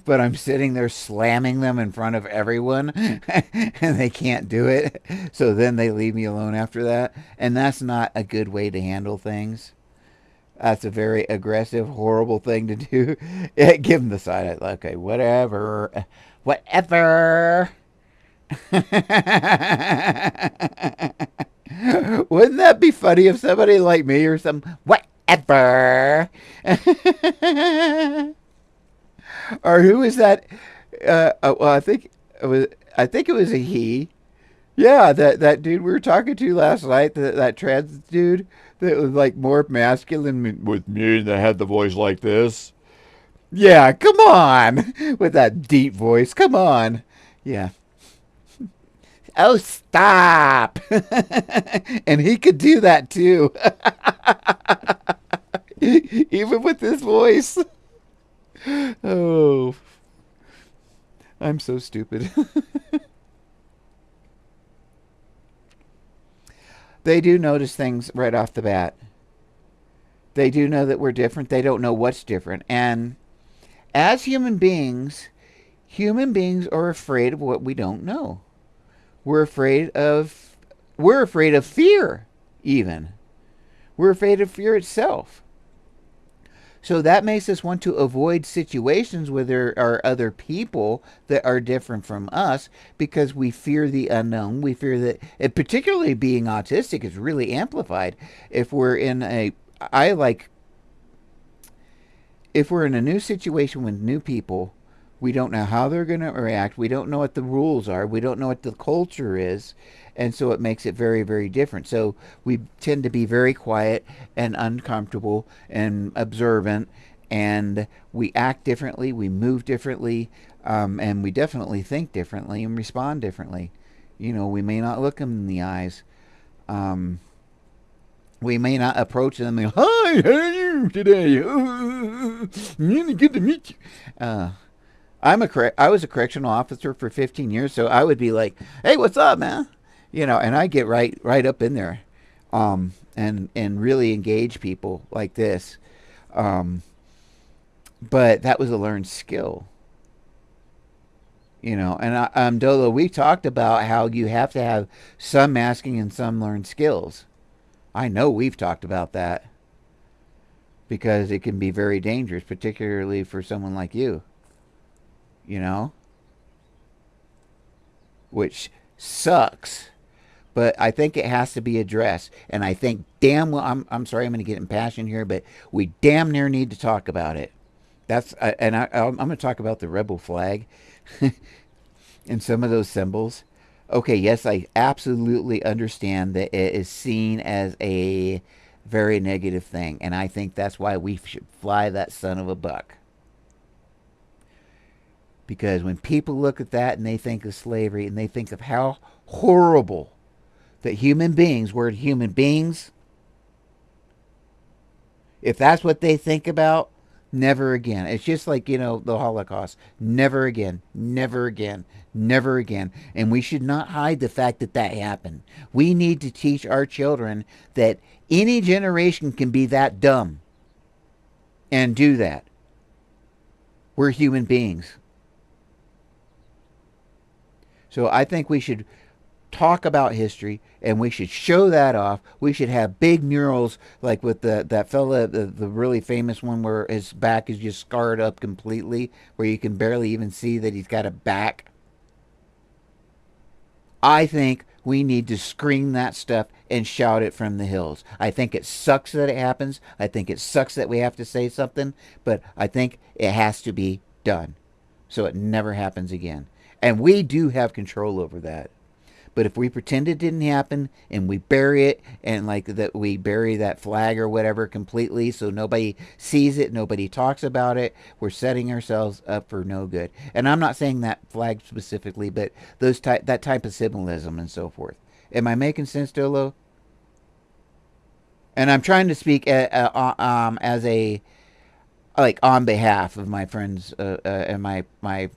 [SPEAKER 1] I'm sitting there slamming them in front of everyone, and they can't do it. So then they leave me alone after that. And that's not a good way to handle things. That's a very aggressive, horrible thing to do. Give them the side eye. Okay, whatever. Whatever. Wouldn't that be funny if somebody like me or some whatever? Or who is that? Well, I think it was a he. Yeah, that dude we were talking to last night, that trans dude that was like more masculine with me, that had the voice like this. Yeah, come on, with that deep voice. Come on. Yeah. Oh, stop. And he could do that too. Even with his voice. Oh, I'm so stupid. They do notice things right off the bat. They do know that we're different. They don't know what's different. And as human beings are afraid of what we don't know. We're afraid of fear, even. We're afraid of fear itself. So that makes us want to avoid situations where there are other people that are different from us because we fear the unknown. We fear that, and particularly being autistic is really amplified. If we're in a new situation with new people, we don't know how they're going to react. We don't know what the rules are. We don't know what the culture is. And so it makes it very, very different. So we tend to be very quiet and uncomfortable and observant. And we act differently. We move differently. And we definitely think differently and respond differently. We may not look them in the eyes. We may not approach them and, hi, how are you today? Really good to meet you. I was a correctional officer for 15 years, so I would be like, "Hey, what's up, man?" And I get right up in there, and really engage people like this. But that was a learned skill, And Dolo, we talked about how you have to have some masking and some learned skills. I know we've talked about that because it can be very dangerous, particularly for someone like you. Which sucks. but I think it has to be addressed. And I think damn well, I'm sorry, I'm going to get impassioned here, but we damn near need to talk about it. I'm going to talk about the rebel flag and some of those symbols. Okay, yes, I absolutely understand that it is seen as a very negative thing, and I think that's why we should fly that son of a buck. Because when people look at that and they think of slavery and they think of how horrible that human beings were human beings, if that's what they think about, never again. It's just like, the Holocaust. Never again. Never again. Never again. And we should not hide the fact that that happened. We need to teach our children that any generation can be that dumb and do that. We're human beings. So I think we should talk about history and we should show that off. We should have big murals like with that fella, the really famous one where his back is just scarred up completely, where you can barely even see that he's got a back. I think we need to scream that stuff and shout it from the hills. I think it sucks that it happens. I think it sucks that we have to say something, but I think it has to be done so it never happens again. And we do have control over that. But if we pretend it didn't happen and we bury it and like that we bury that flag or whatever completely so nobody sees it, nobody talks about it, we're setting ourselves up for no good. And I'm not saying that flag specifically, but that type of symbolism and so forth. Am I making sense, Dolo? And I'm trying to speak as a like on behalf of my friends and my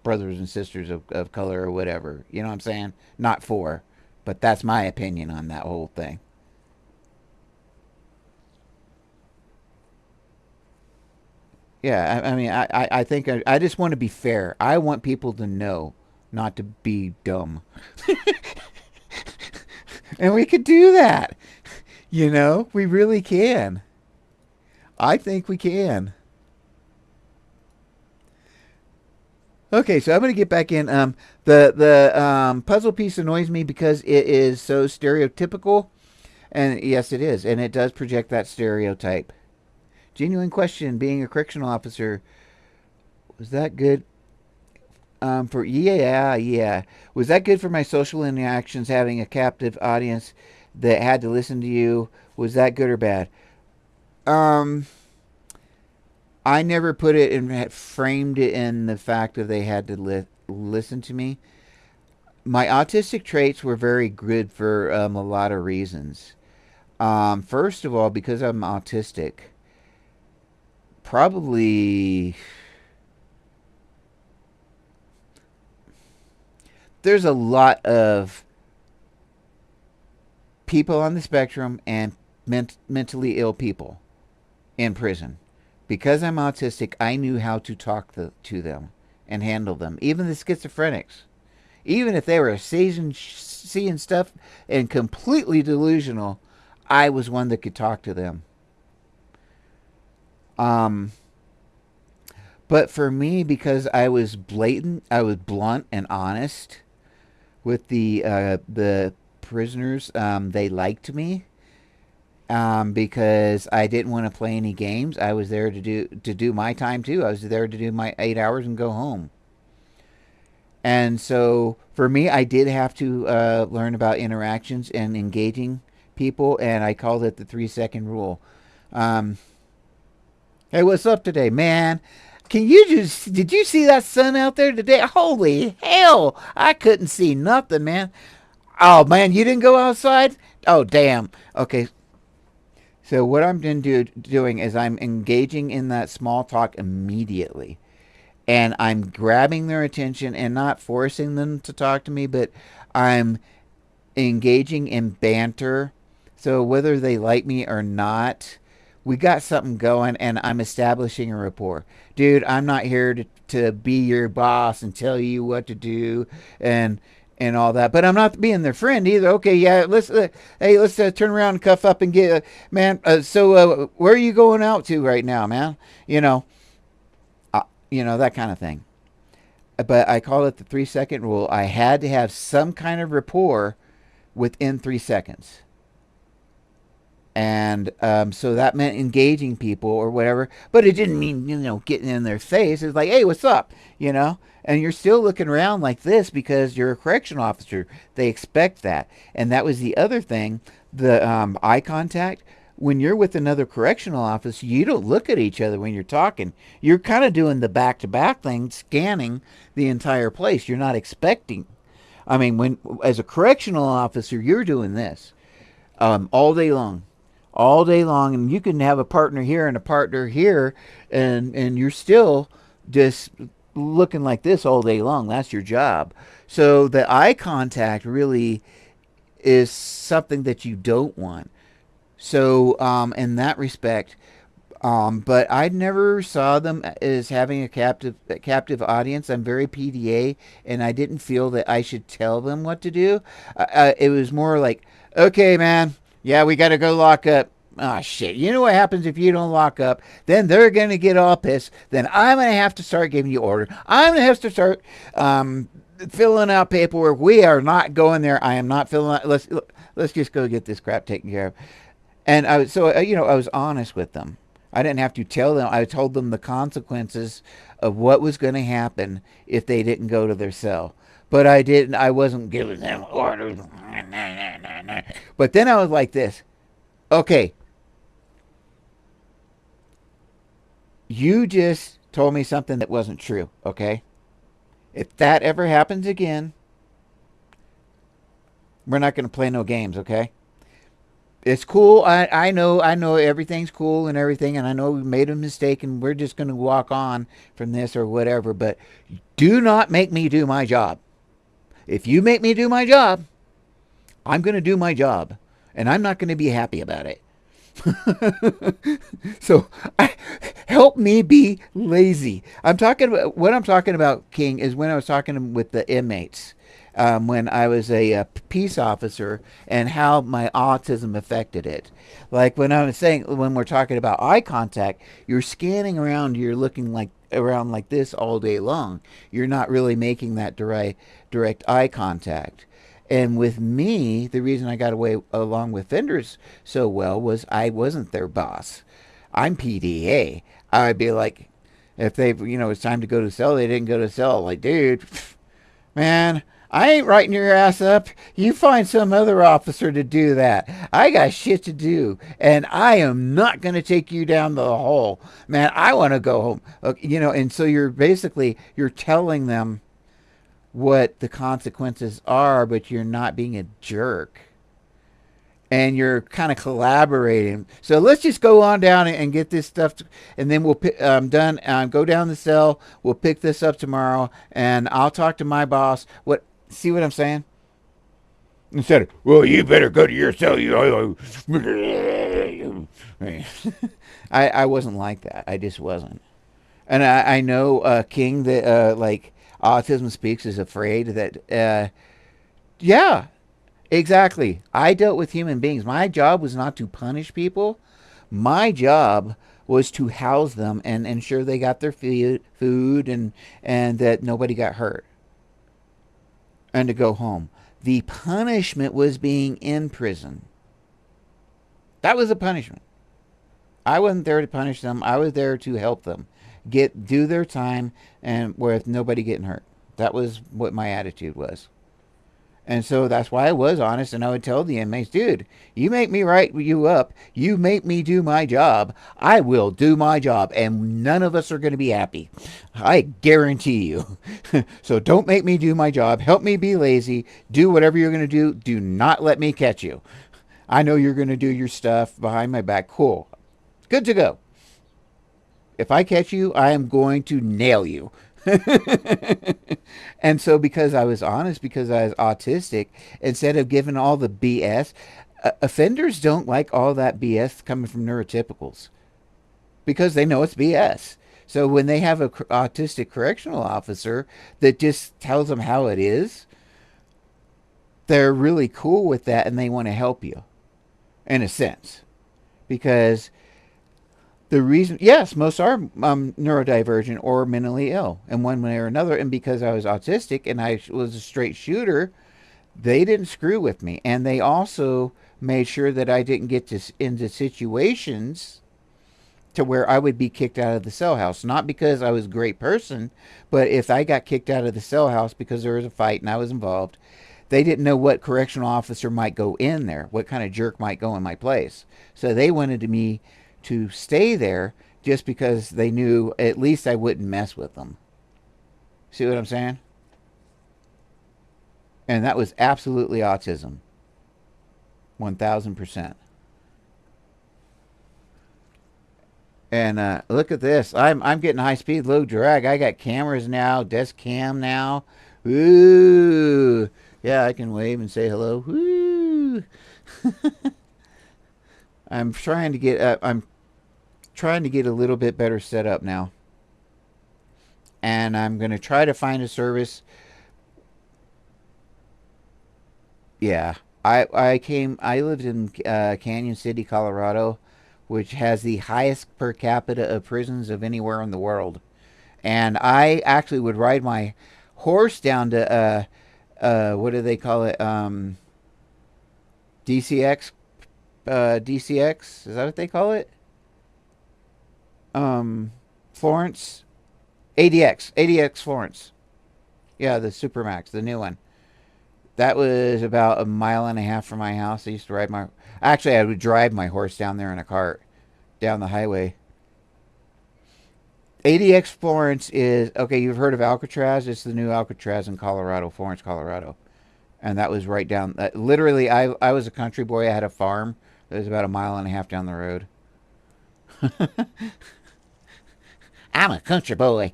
[SPEAKER 1] brothers and sisters of color or whatever. You know what I'm saying? Not for, but that's my opinion on that whole thing. Yeah, I mean, I think I just want to be fair. I want people to know not to be dumb. And we could do that. We really can. I think we can. Okay, so I'm going to get back in. The puzzle piece annoys me because it is so stereotypical, and yes, it is, and it does project that stereotype. Genuine question: being a correctional officer, was that good? Yeah. Was that good for my social interactions? Having a captive audience that had to listen to you, was that good or bad? Um, I never put it and framed it in the fact that they had to listen to me. My autistic traits were very good for a lot of reasons. First of all, because I'm autistic, probably there's a lot of people on the spectrum and mentally ill people in prison. Because I'm autistic, I knew how to talk to them and handle them. Even the schizophrenics. Even if they were seeing stuff and completely delusional, I was one that could talk to them. But for me, because I was blatant, I was blunt and honest with the prisoners, they liked me. Because I didn't want to play any games. I was there to do my time too. I was there to do my 8 hours and go home. And so for me, I did have to learn about interactions and engaging people, and I called it the 3 second rule. Um, hey, what's up today, man? Did you see that sun out there today? Holy hell, I couldn't see nothing, man. Oh man, you didn't go outside? Oh damn. Okay, so what I'm doing is I'm engaging in that small talk immediately. And I'm grabbing their attention and not forcing them to talk to me, but I'm engaging in banter. So whether they like me or not, we got something going and I'm establishing a rapport. Dude, I'm not here to be your boss and tell you what to do and all that. But I'm not being their friend either. Okay, yeah, let's turn around and cuff up and get man. So where are you going out to right now, man? That kind of thing. But I call it the 3 second rule. I had to have some kind of rapport within 3 seconds. And so that meant engaging people or whatever, but it didn't mean, getting in their face. It's like, hey, what's up, and you're still looking around like this because you're a correctional officer. They expect that. And that was the other thing, the eye contact. When you're with another correctional officer, you don't look at each other when you're talking. You're kind of doing the back-to-back thing, scanning the entire place. You're not expecting. I mean, when as a correctional officer, you're doing this all day long. All day long, and you can have a partner here and a partner here, and you're still just looking like this all day long. That's your job. So the eye contact really is something that you don't want. So in that respect, but I never saw them as having a captive audience. I'm very PDA, and I didn't feel that I should tell them what to do. It was more like, okay, man, yeah, we got to go lock up. Oh, shit. You know what happens if you don't lock up? Then they're going to get all pissed. Then I'm going to have to start giving you orders. I'm going to have to start filling out paperwork. We are not going there. I am not filling out. Let's just go get this crap taken care of. And I was honest with them. I didn't have to tell them. I told them the consequences of what was going to happen if they didn't go to their cell. But I wasn't giving them orders. But then I was like this. Okay. You just told me something that wasn't true, okay? If that ever happens again, we're not going to play no games, okay? It's cool. I know everything's cool and everything, and I know we made a mistake and we're just going to walk on from this or whatever, but do not make me do my job. If you make me do my job, I'm going to do my job, and I'm not going to be happy about it. So help me be lazy. What I'm talking about, King, is when I was talking with the inmates. When I was a peace officer, and how my autism affected it. Like when I was saying, when we're talking about eye contact, you're scanning around, you're looking around like this all day long. You're not really making that direct eye contact. And with me, the reason I got away along with vendors so well was I wasn't their boss. I'm PDA. I'd be like, if they, it's time to go to cell, they didn't go to cell. Like, dude, man, I ain't writing your ass up. You find some other officer to do that. I got shit to do, and I am not going to take you down the hole. Man, I want to go home. And so you're telling them what the consequences are, but you're not being a jerk. And you're kind of collaborating. So let's just go on down and get this stuff, and then we'll done. Go down the cell. We'll pick this up tomorrow, and I'll talk to my boss. See what I'm saying? Instead of, well, you better go to your cell. I wasn't like that. I just wasn't. And I know King that like Autism Speaks is afraid that. Yeah, exactly. I dealt with human beings. My job was not to punish people. My job was to house them and ensure they got their food and that nobody got hurt. And to go home. The punishment was being in prison. That was a punishment. I wasn't there to punish them. I was there to help them do their time and with nobody getting hurt. That was what my attitude was. And so that's why I was honest, and I would tell the inmates, dude, you make me write you up, you make me do my job, I will do my job, and none of us are going to be happy. I guarantee you. So don't make me do my job. Help me be lazy. Do whatever you're going to do. Do not let me catch you. I know you're going to do your stuff behind my back. Cool. Good to go. If I catch you, I am going to nail you. And so because I was honest, because I was autistic, instead of giving all the BS, offenders don't like all that BS coming from neurotypicals because they know it's BS. So when they have an autistic correctional officer that just tells them how it is, they're really cool with that, and they want to help you in a sense. Because the reason, yes, most are neurodivergent or mentally ill in one way or another. And because I was autistic and I was a straight shooter, They didn't screw with me, and they also made sure that I didn't get into situations to where I would be kicked out of the cell house. Not because I was a great person, but if I got kicked out of the cell house because there was a fight and I was involved, they didn't know what correctional officer might go in there, what kind of jerk might go in my place. So they wanted me to stay there just because they knew at least I wouldn't mess with them. See what I'm saying? And that was absolutely autism. 1000%. And look at this. I'm getting high speed, low drag. I got cameras now, desk cam now. Ooh. Yeah, I can wave and say hello. Woo. I'm trying to get a little bit better set up now. And I'm going to try to find a service. Yeah. I lived in Canyon City, Colorado, which has the highest per capita of prisons of anywhere in the world. And I actually would ride my horse down to what do they call it? DCX, DCX. Is that what they call it? Florence, ADX Florence. Yeah, the Supermax, the new one. That was about a mile and a half from my house. I used to ride my... Actually, I would drive my horse down there in a cart down the highway. ADX Florence is... Okay, you've heard of Alcatraz? It's the new Alcatraz in Colorado, Florence, Colorado. And that was right down... literally, I was a country boy. I had a farm. It was about a mile and a half down the road. I'm a country boy.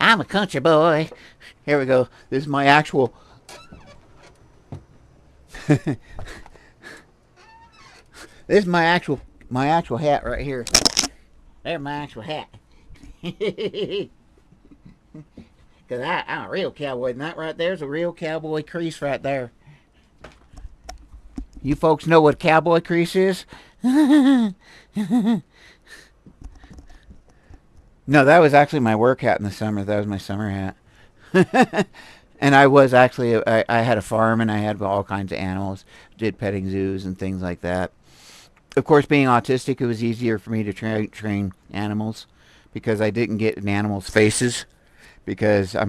[SPEAKER 1] I'm a country boy. Here we go. This is my actual... This is my actual hat right here. There's my actual hat. Because I'm a real cowboy. And that right there's a real cowboy crease right there. You folks know what cowboy crease is? No, that was actually my work hat in the summer. That was my summer hat. And I was actually, I had a farm and I had all kinds of animals. Did petting zoos and things like that. Of course, being autistic, it was easier for me to train animals because I didn't get in animals' faces because I'm